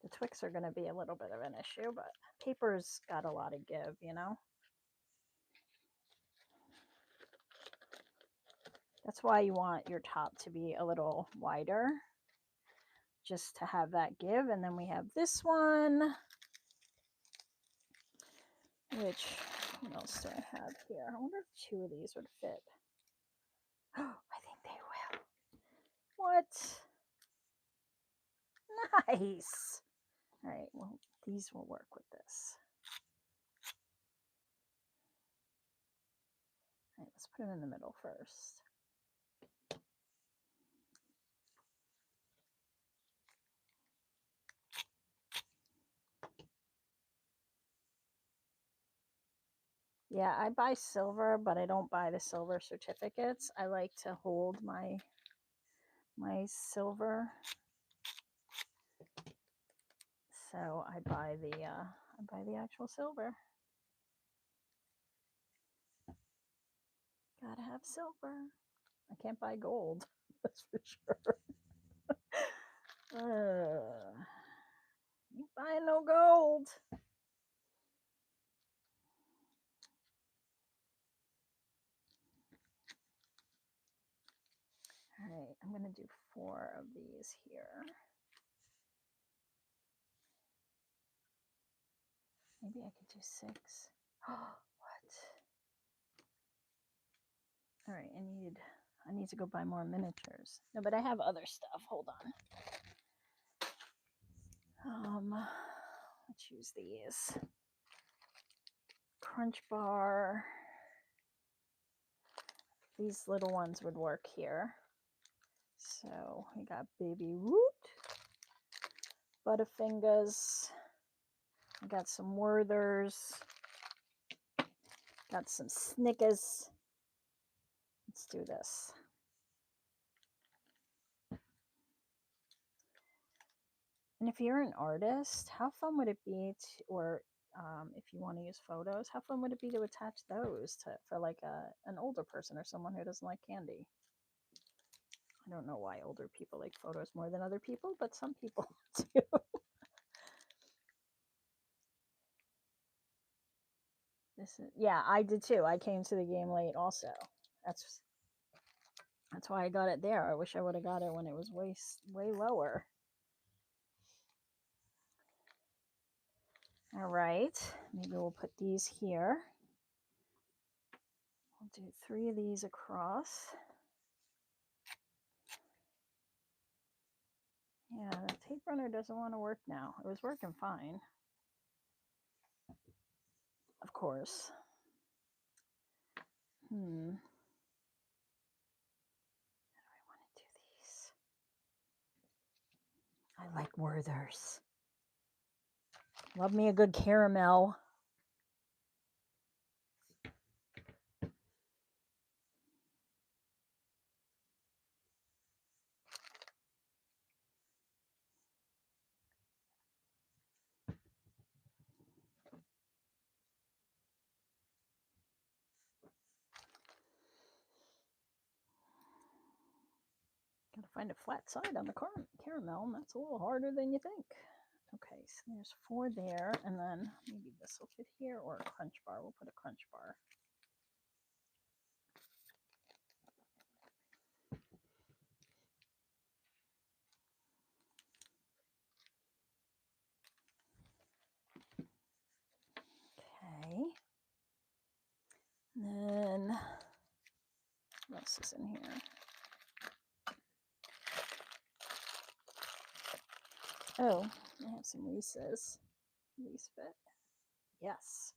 The Twix are going to be a little bit of an issue, but paper's got a lot of give, you know? That's why you want your top to be a little wider, just to have that give. And then we have this one, which, what else do I have here? I wonder if 2 of these would fit. Oh, I think they will. What? Nice. All right, well, these will work with this. All right, let's put them in the middle first. Yeah, I buy silver, but I don't buy the silver certificates. I like to hold my silver. So I buy the actual silver. Gotta have silver. I can't buy gold. That's for sure. Ain't buying no gold. All right, I'm going to going to do 4 of these here. Maybe I could do 6. Oh, what? All right, I need to go buy more miniatures. No, but I have other stuff. Hold on. Let's use these. Crunch bar. These little ones would work here. So we got Baby Woot, Butterfingers. I got some Werthers. Got some Snickers. Let's do this. And if you're an artist, how fun would it be to, or if you want to use photos, how fun would it be to attach those for like an older person or someone who doesn't like candy? I don't know why older people like photos more than other people, but some people do. Yeah, I did too. I came to the game late also. That's why I got it there. I wish I would have got it when it was way lower. All right, maybe we'll put these here. We'll do 3 of these across. Yeah, the tape runner doesn't want to work now. It was working fine. Of course. How do I want to do these? I like Werthers. Love me a good caramel. Gotta find a flat side on the caramel, and that's a little harder than you think. Okay, so there's 4 there, and then maybe this will fit here, or a crunch bar. We'll put a crunch bar. Okay. And then, what else is in here? Oh, I have some Reese's. These fit? Yes.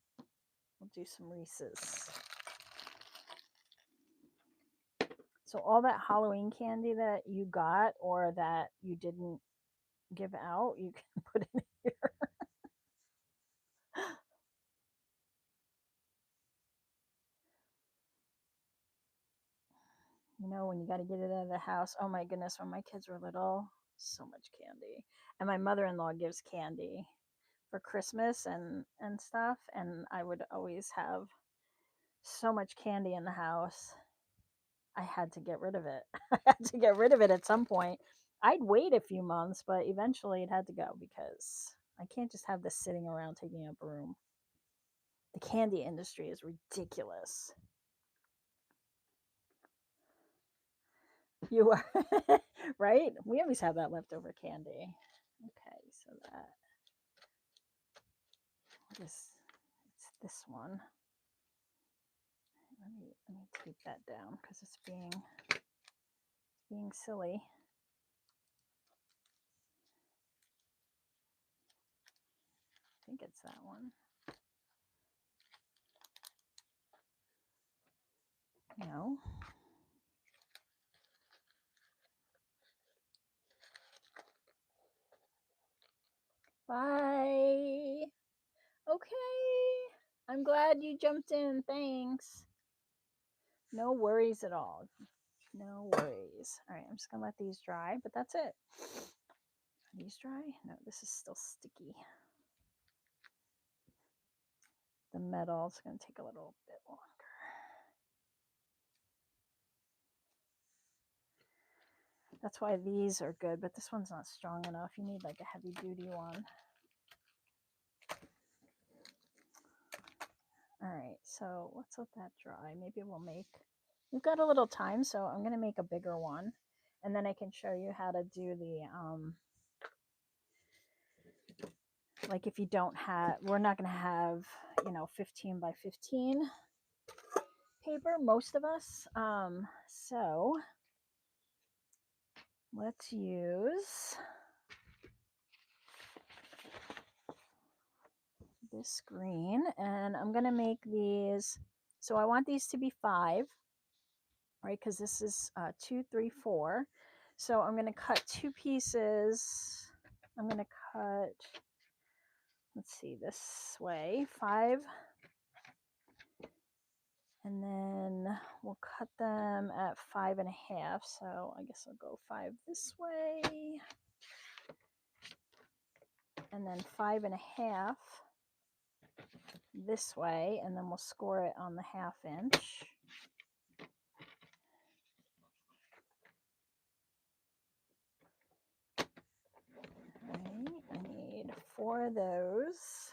We'll do some Reese's. So all that Halloween candy that you got or that you didn't give out, you can put in here. You know, when you got to get it out of the house. Oh my goodness, when my kids were little, so much candy. And my mother-in-law gives candy for Christmas and stuff, and I would always have so much candy in the house. I had to get rid of it. I had to get rid of it at some point. I'd wait a few months, but eventually it had to go because I can't just have this sitting around taking up room. The candy industry is ridiculous. You are right? We always have that leftover candy. Okay, so that it's this one. Let me tape that down because it's being silly. I think it's that one. No. Bye. Okay. I'm glad you jumped in. Thanks. No worries at all. No worries. All right, I'm just going to let these dry, but that's it. Are these dry? No, this is still sticky. The metal is going to take a little bit longer. That's why these are good, but this one's not strong enough. You need like a heavy duty one. All right, so let's let that dry. Maybe we've got a little time, so I'm going to make a bigger one. and then I can show you how to do the like if you don't have, we're not going to have, 15 by 15 paper, most of us. So let's use this green, and I'm going to make these. So I want these to be 5, right? Because this is 2, 3, 4. So I'm going to cut 2 pieces. I'm going to cut, let's see, this way, 5. And then we'll cut them at 5.5. So I guess I'll go 5 this way. And then 5.5 this way. And then we'll score it on the 1/2 inch. Right, I need 4 of those.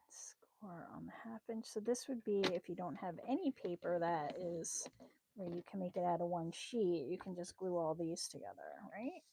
Score on the 1/2 inch. So this would be, if you don't have any paper that is where you can make it out of one sheet, you can just glue all these together, right?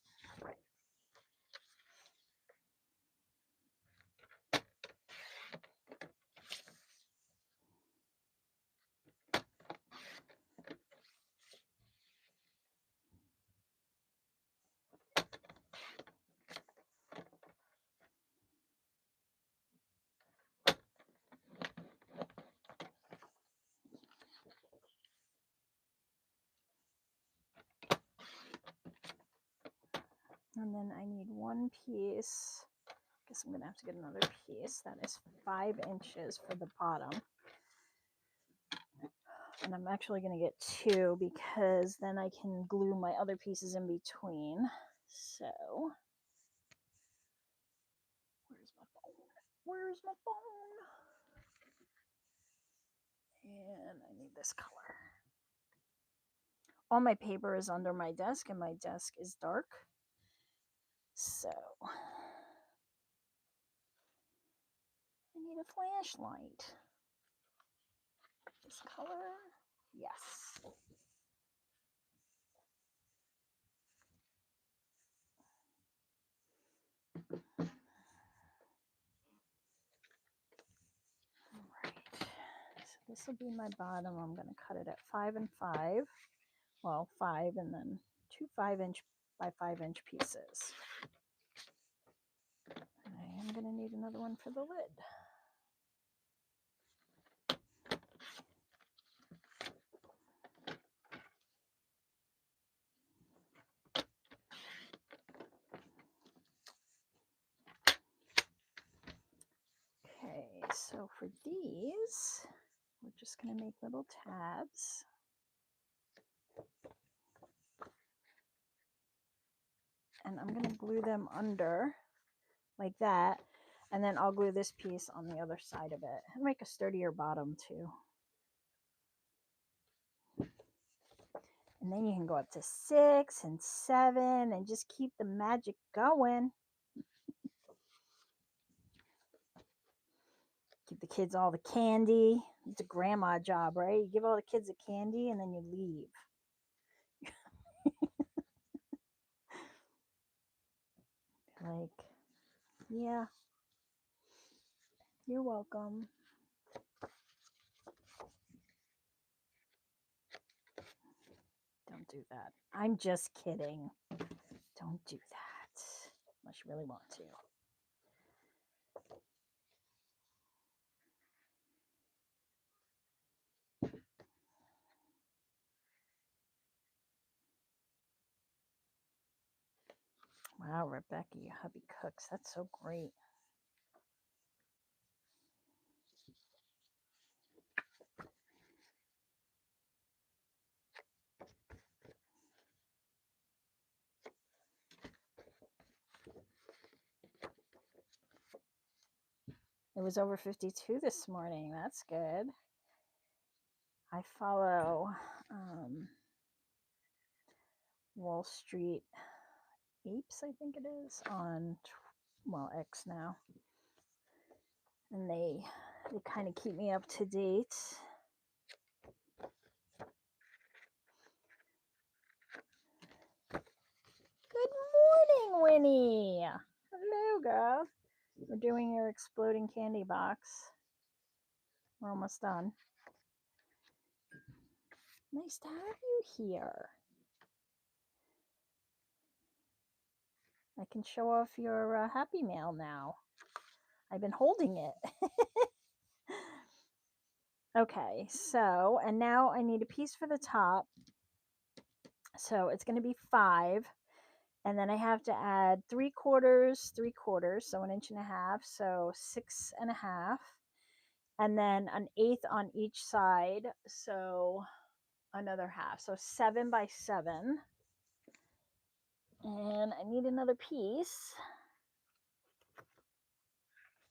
And then I need 1 piece. I guess I'm going to have to get another piece. That is 5 inches for the bottom. And I'm actually going to get 2 because then I can glue my other pieces in between. So, where's my phone? Where's my phone? And I need this color. All my paper is under my desk, and my desk is dark. So, I need a flashlight. This color? Yes. Alright. So this will be my bottom. I'm going to cut it at 5 and 5. Well, 5 and then 2 5-inch by 5-inch pieces. I am going to need another one for the lid. Okay, so for these, we're just going to make little tabs. And I'm going to glue them under like that. And then I'll glue this piece on the other side of it and make a sturdier bottom too. And then you can go up to 6 and 7 and just keep the magic going. Give the kids all the candy. It's a grandma job, right? You give all the kids the candy and then you leave. Like, yeah, you're welcome. Don't do that. I'm just kidding. Don't do that unless you really want to. Wow, Rebecca, your hubby cooks. That's so great. It was over 52 this morning. That's good. I follow Wall Street Apes, I think it is, on, well, X now. And they kind of keep me up to date. Good morning, Winnie. Hello, girl. We're doing your exploding candy box. We're almost done. Nice to have you here. I can show off your Happy Mail now. I've been holding it. Okay, so, and now I need a piece for the top. So it's going to be 5. And then I have to add 3/4, so 1.5 inches, so 6.5. And then 1/8 on each side, so another half, so 7 by 7. And I need another piece.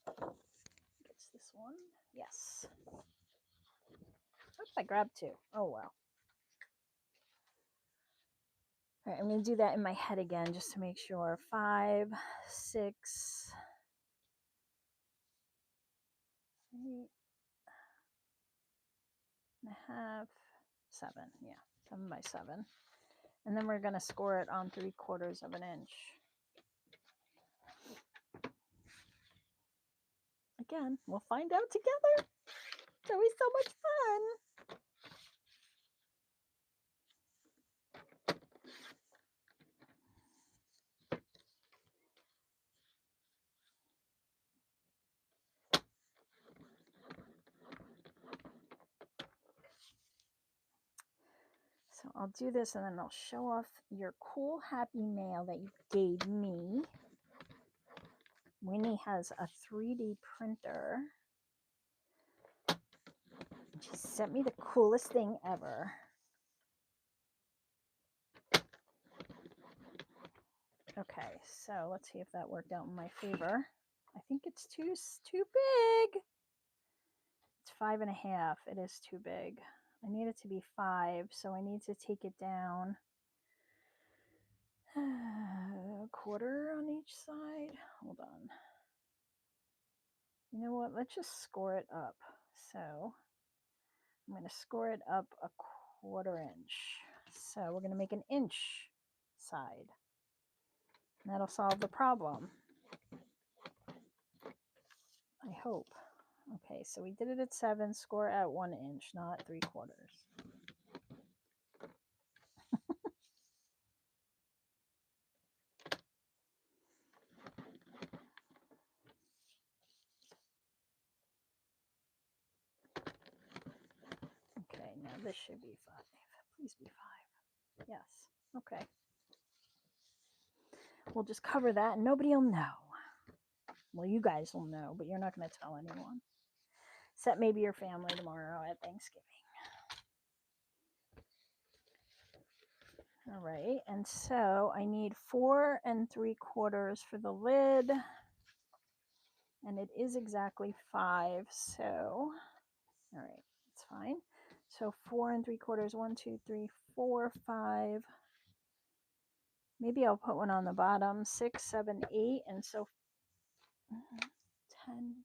It's this one. Yes. Oops, I grabbed 2. Oh well. All right, I'm going to do that in my head again just to make sure. 5, 6, 8.5, 7. Yeah, 7 by 7. And then we're going to score it on 3/4 of an inch. Again, we'll find out together. It's always so much fun. So I'll do this and then I'll show off your cool Happy Mail that you gave me. Winnie has a 3D printer. She sent me the coolest thing ever. Okay, so let's see if that worked out in my favor. I think it's too big. It's 5.5. It is too big. I need it to be 5, so I need to take it down 1/4 on each side. Hold on. You know what? Let's just score it up. So I'm going to score it up 1/4 inch. So we're going to make an inch side. And that'll solve the problem. I hope. Okay, so we did it at 7, score at 1 inch, not 3/4. Okay, now this should be 5. Please be 5. Yes. Okay. We'll just cover that and nobody will know. Well, you guys will know, but you're not going to tell anyone. Except maybe your family tomorrow at Thanksgiving. All right, and so I need 4 3/4 for the lid, and it is exactly 5. So, all right, it's fine. So 4 3/4, 1, 2, 3, 4, 5. Maybe I'll put one on the bottom. 6, 7, 8, and so 10,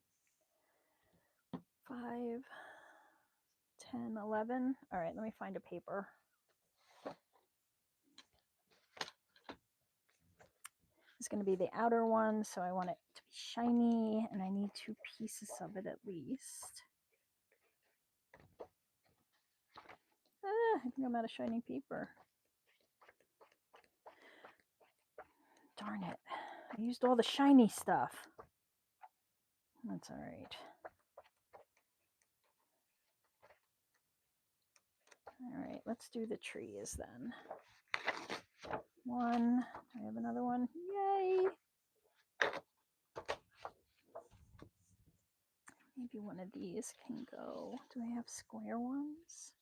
5, 10, 11. All right, let me find a paper. It's going to be the outer one, so I want it to be shiny, and I need 2 pieces of it at least. I think I'm out of shiny paper. Darn it. I used all the shiny stuff. That's all right. All right, let's do the trees then. 1. I have another one. Yay! Maybe one of these can go. Do I have square ones?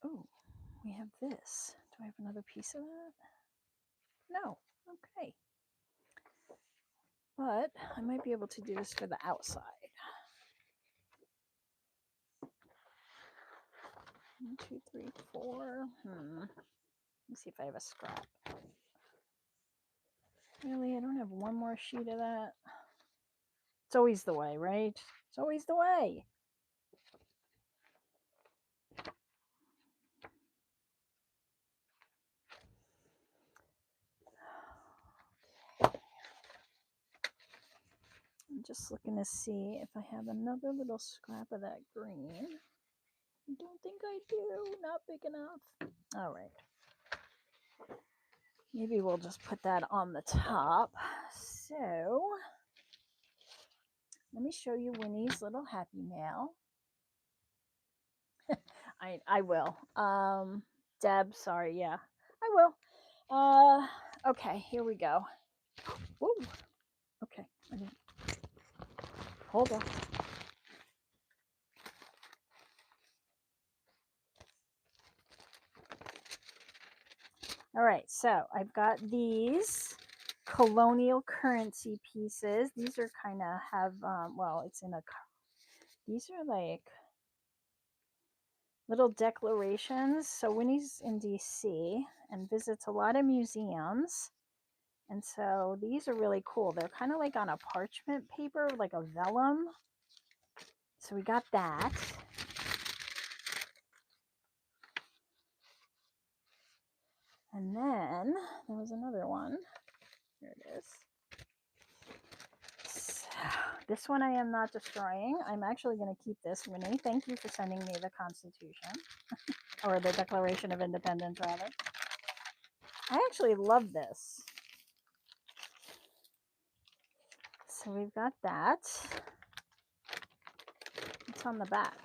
Oh, we have this. Do I have another piece of that? No. Okay. But I might be able to do this for the outside. 1, 2, 3, 4. Let me see if I have a scrap. Really, I don't have one more sheet of that. It's always the way, right? It's always the way. I'm just looking to see if I have another little scrap of that green. I don't think I do. Not big enough. All right. Maybe we'll just put that on the top. So let me show you Winnie's little Happy Mail. I will. Deb, sorry, yeah, I will. Okay, here we go. Woo. Okay, hold on. All right, so I've got these colonial currency pieces. These are kind of have, well, it's in a, these are like little declarations. So Winnie's in DC and visits a lot of museums. And so these are really cool. They're kind of like on a parchment paper, like a vellum. So we got that. And then there was another one. Here it is. So this one I am not destroying. I'm actually going to keep this, Winnie. Thank you for sending me the Constitution. Or the Declaration of Independence, rather. I actually love this. So we've got that. It's on the back.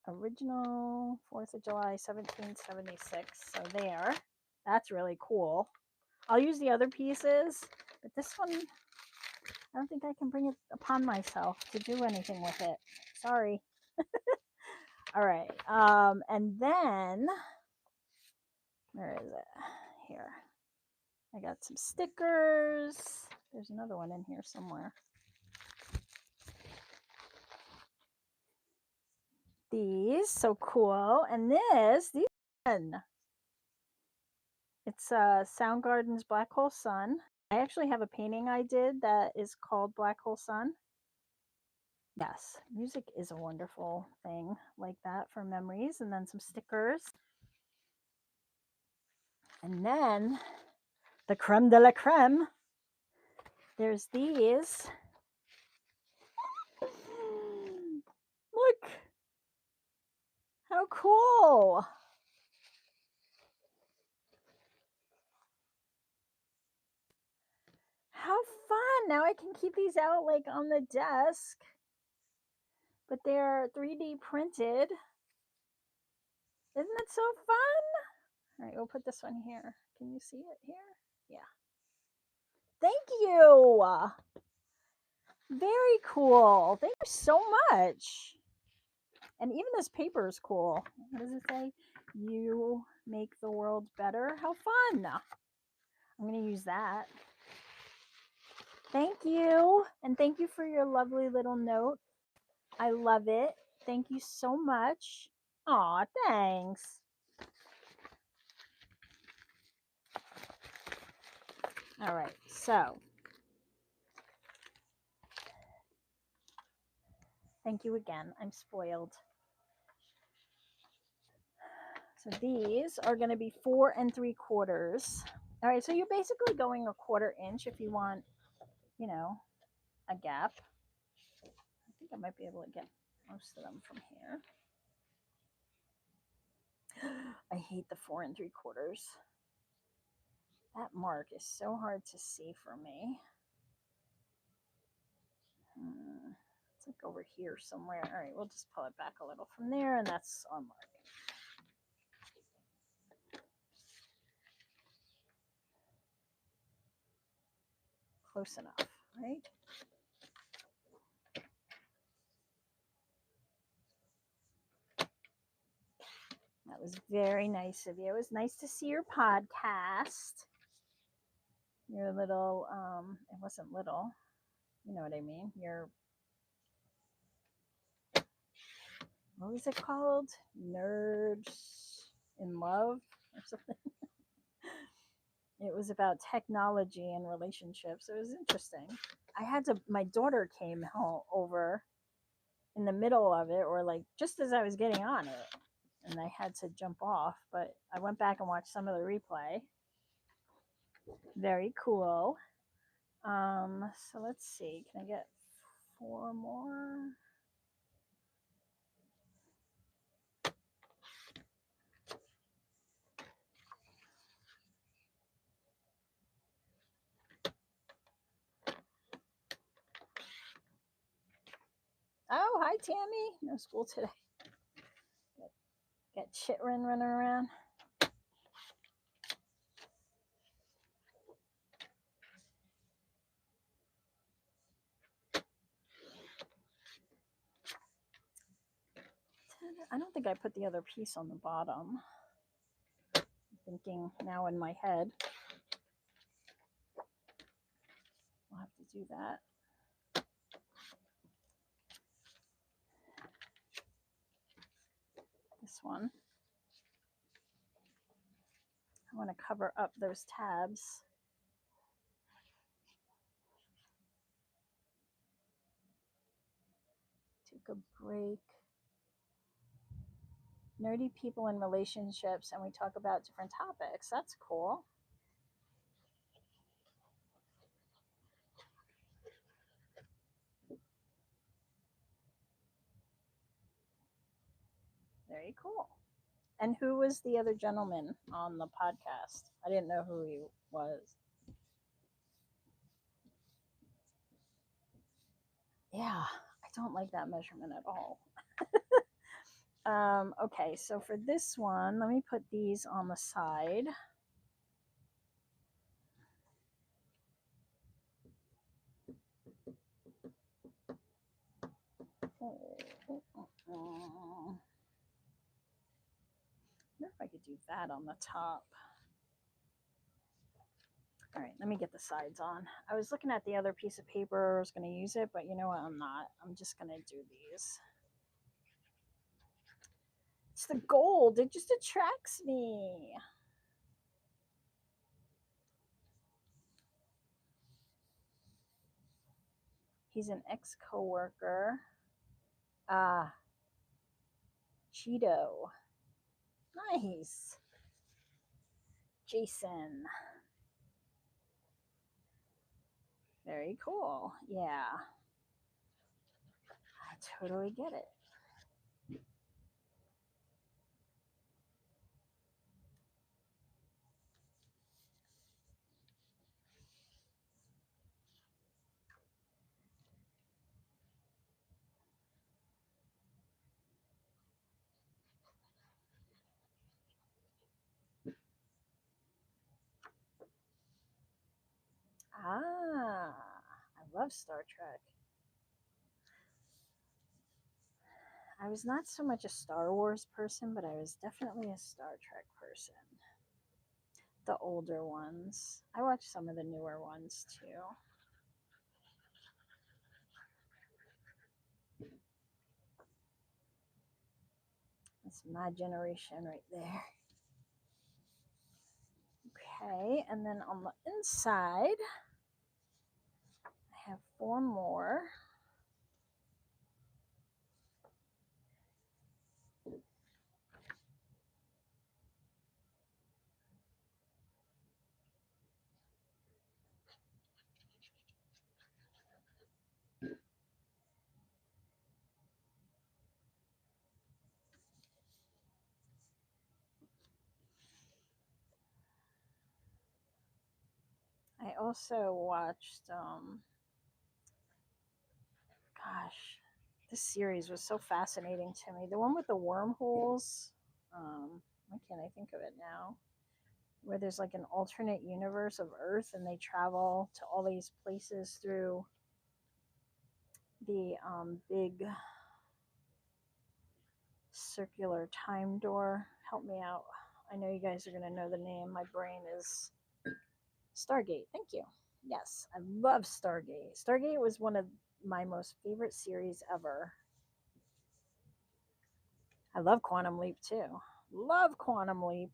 Original 4th of July, 1776. So there. That's really cool. I'll use the other pieces, but this one, I don't think I can bring it upon myself to do anything with it. Sorry. All right. And then, where is it? Here. I got some stickers. There's another one in here somewhere. These, so cool. And these it's Soundgarden's Black Hole Sun. I actually have a painting I did that is called Black Hole Sun. Yes, music is a wonderful thing like that for memories. And then some stickers. And then the creme de la creme. There's these. Look. How cool. How fun. Now I can keep these out like on the desk. But they're 3D printed. Isn't that so fun? All right, we'll put this one here. Can you see it here? Yeah. Thank you. Very cool. Thank you so much. And even this paper is cool. What does it say? You make the world better. How fun. I'm going to use that. Thank you. And thank you for your lovely little note. I love it. Thank you so much. Aw, thanks. All right, so thank you again. I'm spoiled. So these are going to be 4 3/4. All right, so you're basically going 1/4 inch if you want, you know, a gap. I think I might be able to get most of them from here. I hate the 4 3/4. That mark is so hard to see for me. It's like over here somewhere. All right, we'll just pull it back a little from there, and that's our mark. Close enough, right? That was very nice of you. It was nice to see your podcast. Your little, it wasn't little, you know what I mean? Your what was it called? Nerds in Love or something. It was about technology and relationships. It was interesting. I had to. My daughter came home over in the middle of it, or like just as I was getting on it, and I had to jump off. But I went back and watched some of the replay. Very cool. So let's see. Can I get four more? Oh, hi Tammy. No school today. Got Chitrin running around. I don't think I put the other piece on the bottom. I'm thinking now in my head. We'll have to do that. This one. I want to cover up those tabs. Take a break. Nerdy people in relationships, and we talk about different topics. That's cool. Very cool. And who was the other gentleman on the podcast? I didn't know who he was. Yeah, I don't like that measurement at all. Okay, so for this one, let me put these on the side. I wonder if I could do that on the top. All right, let me get the sides on. I was looking at the other piece of paper. I was going to use it, but you know what? I'm not. I'm just going to do these. It's the gold. It just attracts me. He's an ex-coworker. Ah, Cheeto. Nice. Jason. Very cool. Yeah. I totally get it. Ah, I love Star Trek. I was not so much a Star Wars person, but I was definitely a Star Trek person. The older ones. I watched some of the newer ones too. That's my generation right there. Okay, and then on the inside, I have four more. I also watched, gosh, this series was so fascinating to me. The one with the wormholes. Why can't I think of it now? Where there's like an alternate universe of Earth, and they travel to all these places through the big circular time door. Help me out. I know you guys are going to know the name. My brain is Stargate. Thank you. Yes, I love Stargate. Stargate was one of my most favorite series ever. I love Quantum Leap too. Love Quantum Leap.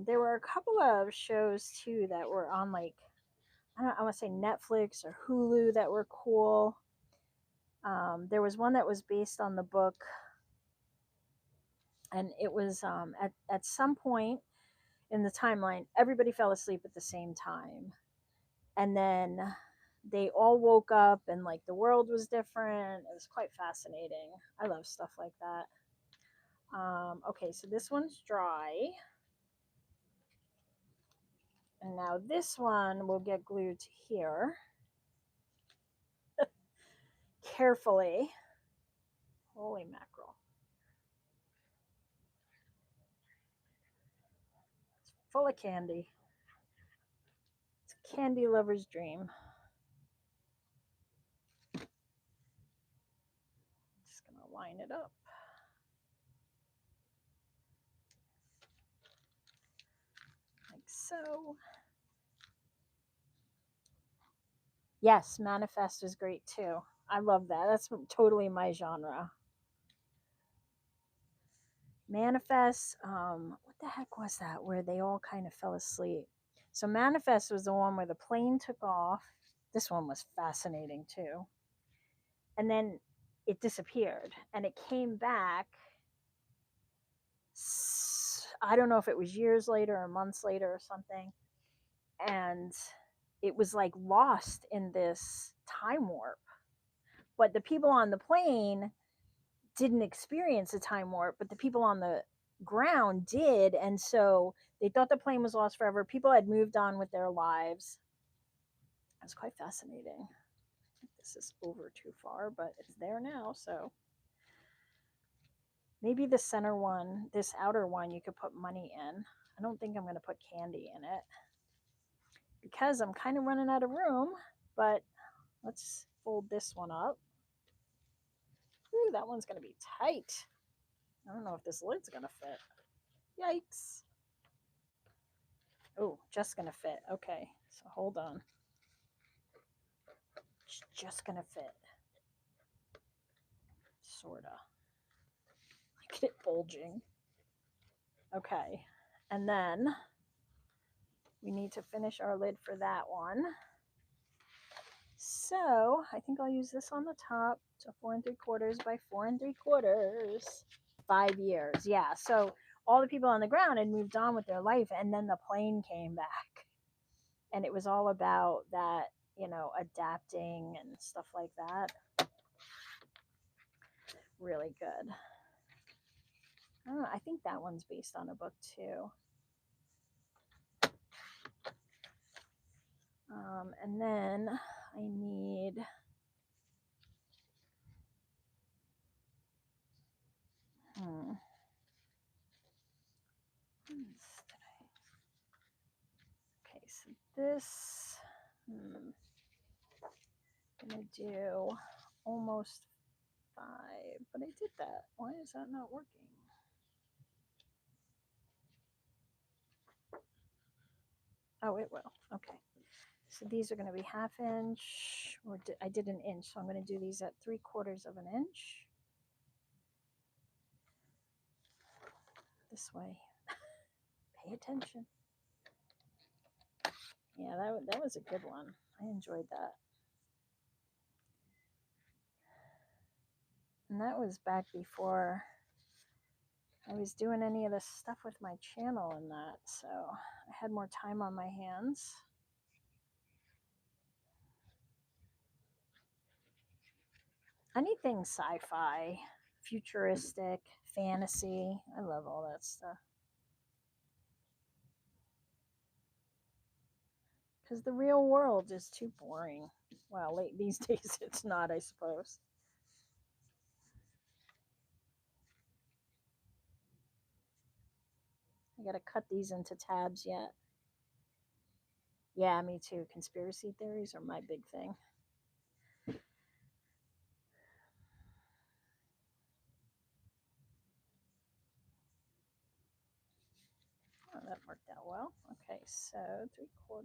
There were a couple of shows too that were on like I want to say Netflix or Hulu that were cool. There was one that was based on the book, and it was at some point in the timeline, everybody fell asleep at the same time, and then they all woke up, and like the world was different. It was quite fascinating. I love stuff like that. Okay, so this one's dry, and now this one will get glued to here carefully. Holy mackerel! It's full of candy. It's a candy lover's dream. Just gonna line it up. Like so. Yes, Manifest is great too. I love that. That's totally my genre. Manifest, what the heck was that where they all kind of fell asleep? So Manifest was the one where the plane took off. This one was fascinating too. And then it disappeared and it came back. I don't know if it was years later or months later or something. And it was like lost in this time warp. But the people on the plane didn't experience a time warp, but the people on the ground did. And so they thought the plane was lost forever. People had moved on with their lives. It was quite fascinating. This is over too far, but it's there now. So maybe the center one, this outer one, you could put money in. I don't think I'm going to put candy in it because I'm kind of running out of room, but let's fold this one up. Ooh, that one's going to be tight. I don't know if this lid's going to fit. Yikes. Oh, just going to fit. Okay, so hold on. It's just going to fit. Sort of. I get it bulging. Okay, and then we need to finish our lid for that one. So I think I'll use this on the top. So 4 3/4 by 4 3/4. 5 years, yeah. So all the people on the ground had moved on with their life, and then the plane came back, and it was all about that, you know, adapting and stuff like that. Really good. I don't know, I think that one's based on a book too. And then I need okay, so this I'm gonna do almost 5, but I did that. Why is that not working? Oh, it will. Okay. So these are going to be 1/2 inch, or I did 1 inch, so I'm going to do these at 3/4 of an inch. This way. Pay attention. Yeah, that was a good one. I enjoyed that. And that was back before I was doing any of this stuff with my channel and that, so I had more time on my hands. Anything sci-fi, futuristic, fantasy. I love all that stuff. Because the real world is too boring. Well, these days it's not, I suppose. I gotta cut these into tabs yet. Yeah, me too. Conspiracy theories are my big thing. Oh, that worked out well. Okay, so 3/4.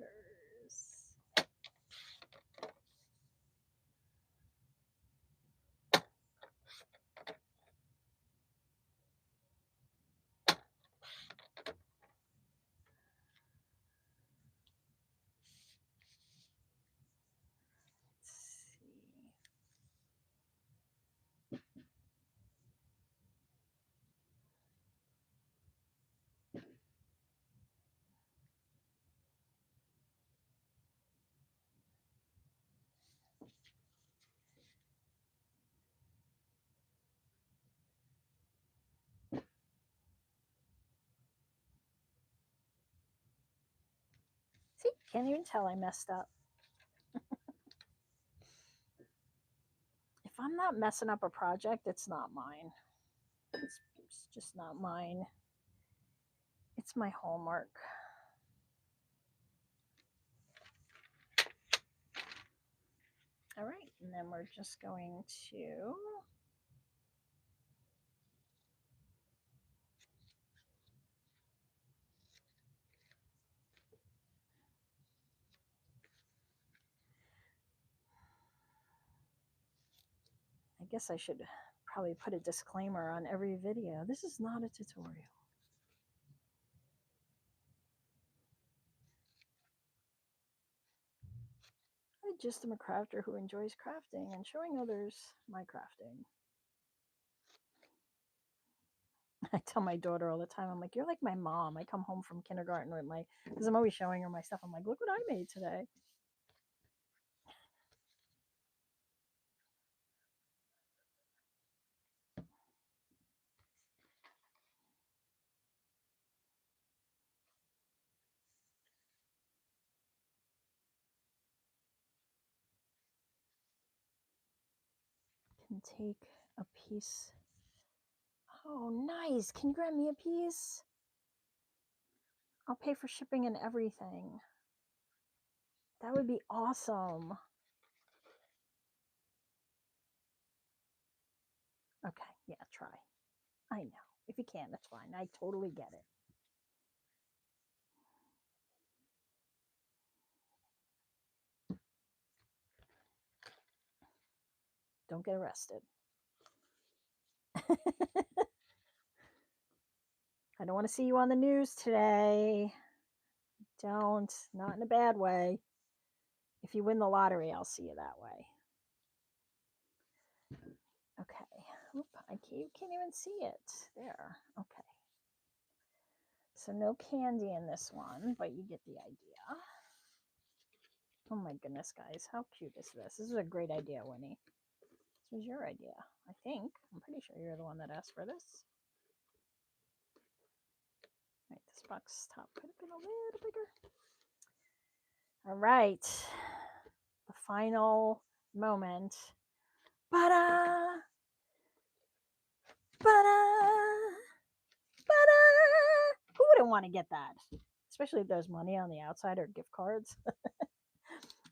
See, can't even tell I messed up. If I'm not messing up a project, it's not mine. It's just not mine. It's my hallmark. All right, and then we're just going to I guess I should probably put a disclaimer on every video. This is not a tutorial. I just am a crafter who enjoys crafting and showing others my crafting. I tell my daughter all the time, I'm like, you're like my mom. I come home from kindergarten with because I'm always showing her my stuff. I'm like, look what I made today. Can take a piece. Oh, nice. Can you grab me a piece? I'll pay for shipping and everything. That would be awesome. Okay, yeah, try. I know. If you can, that's fine. I totally get it. Don't get arrested. I don't want to see you on the news today. Don't. Not in a bad way. If you win the lottery, I'll see you that way. Okay. Oop, you can't even see it. There. Okay. So no candy in this one, but you get the idea. Oh my goodness, guys. How cute is this? This is a great idea, Winnie. This was your idea, I think. I'm pretty sure you're the one that asked for this. Right, this box top could have been a little bigger. All right. The final moment. Ba-da! Ba-da! Ba-da! Who wouldn't want to get that? Especially if there's money on the outside or gift cards.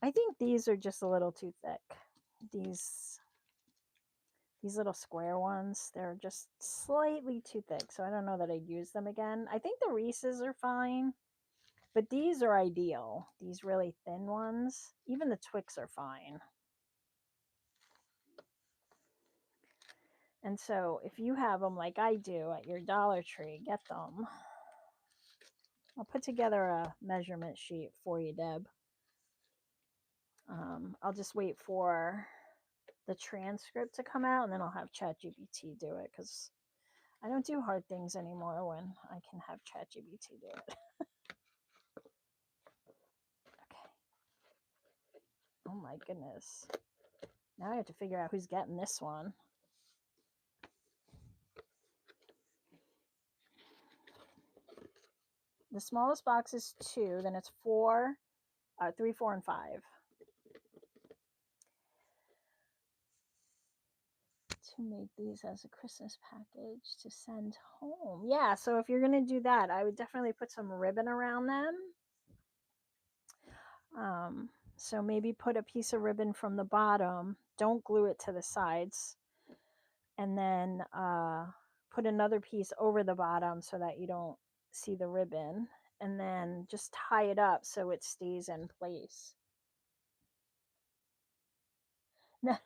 I think these are just a little too thick. These little square ones, they're just slightly too thick. So I don't know that I'd use them again. I think the Reese's are fine. But these are ideal. These really thin ones. Even the Twix are fine. And so if you have them like I do at your Dollar Tree, get them. I'll put together a measurement sheet for you, Deb. I'll just wait for the transcript to come out and then I'll have ChatGPT do it because I don't do hard things anymore when I can have ChatGPT do it. Okay. Oh my goodness. Now I have to figure out who's getting this one. The smallest box is 2, then it's 4, 3, 4, and 5. To make these as a Christmas package to send home. Yeah, so if you're going to do that, I would definitely put some ribbon around them. So maybe put a piece of ribbon from the bottom. Don't glue it to the sides. And then put another piece over the bottom so that you don't see the ribbon. And then just tie it up so it stays in place. No,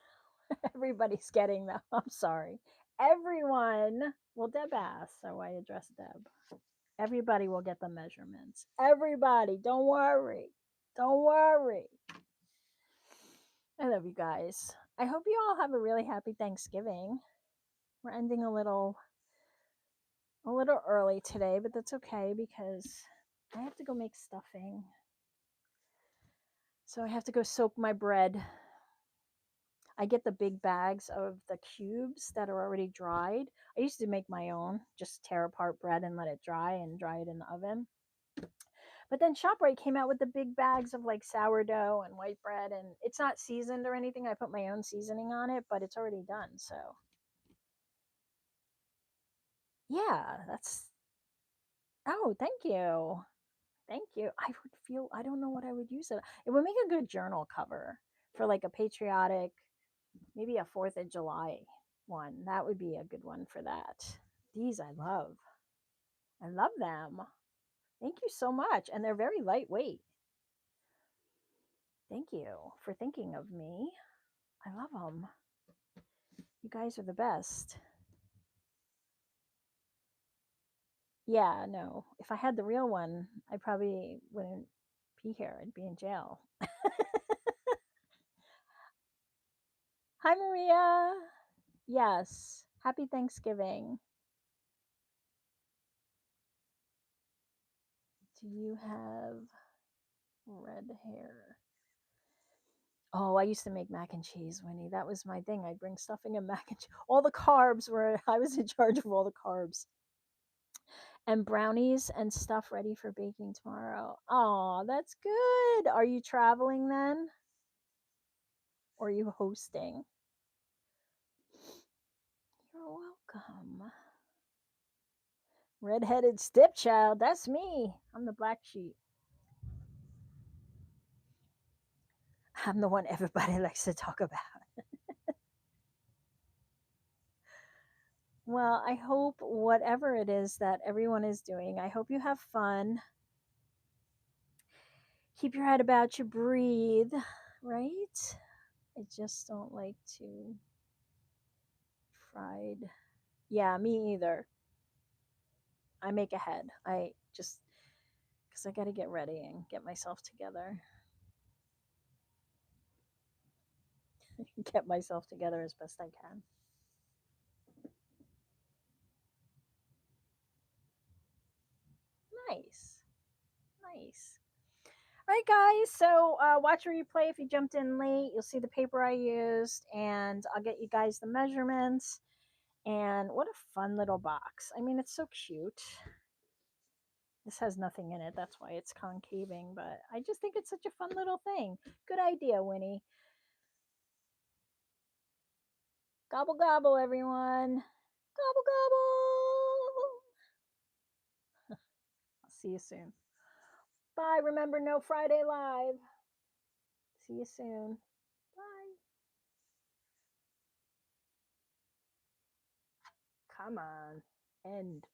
everybody's getting them. I'm sorry. Everyone. Well, Deb asked, so I addressed Deb. Everybody will get the measurements. Everybody. Don't worry. Don't worry. I love you guys. I hope you all have a really happy Thanksgiving. We're ending a little early today, but that's okay because I have to go make stuffing. So I have to go soak my bread. I get the big bags of the cubes that are already dried. I used to make my own, just tear apart bread and let it dry and dry it in the oven. But then ShopRite came out with the big bags of like sourdough and white bread, and it's not seasoned or anything. I put my own seasoning on it, but it's already done. So yeah, that's. Oh, thank you. Thank you. I would feel, I don't know what I would use it. It would make a good journal cover for like a patriotic, maybe a 4th of July one. That would be a good one for that. These I love. I love them. Thank you so much. And they're very lightweight. Thank you for thinking of me. I love them. You guys are the best. Yeah, no. If I had the real one, I probably wouldn't be here. I'd be in jail. Hi, Maria. Yes. Happy Thanksgiving. Do you have red hair? Oh, I used to make mac and cheese, Winnie. That was my thing. I'd bring stuffing and mac and cheese. All the carbs were, I was in charge of all the carbs. And brownies and stuff ready for baking tomorrow. Oh, that's good. Are you traveling then? Or are you hosting? You're welcome. Redheaded stepchild. That's me. I'm the black sheep. I'm the one everybody likes to talk about. Well, I hope whatever it is that everyone is doing, I hope you have fun. Keep your head about you, breathe, right? I just don't like to fried. Yeah, me either. I make ahead. I just because I got to get ready and get myself together. Get myself together as best I can. Nice, nice. All right, guys. So watch a replay if you jumped in late. You'll see the paper I used, and I'll get you guys the measurements. And what a fun little box. I mean, it's so cute. This has nothing in it. That's why it's concaving, but I just think it's such a fun little thing. Good idea, Winnie. Gobble, gobble, everyone. Gobble, gobble. I'll see you soon. Bye. Remember, no Friday Live. See you soon. Bye. Come on. End.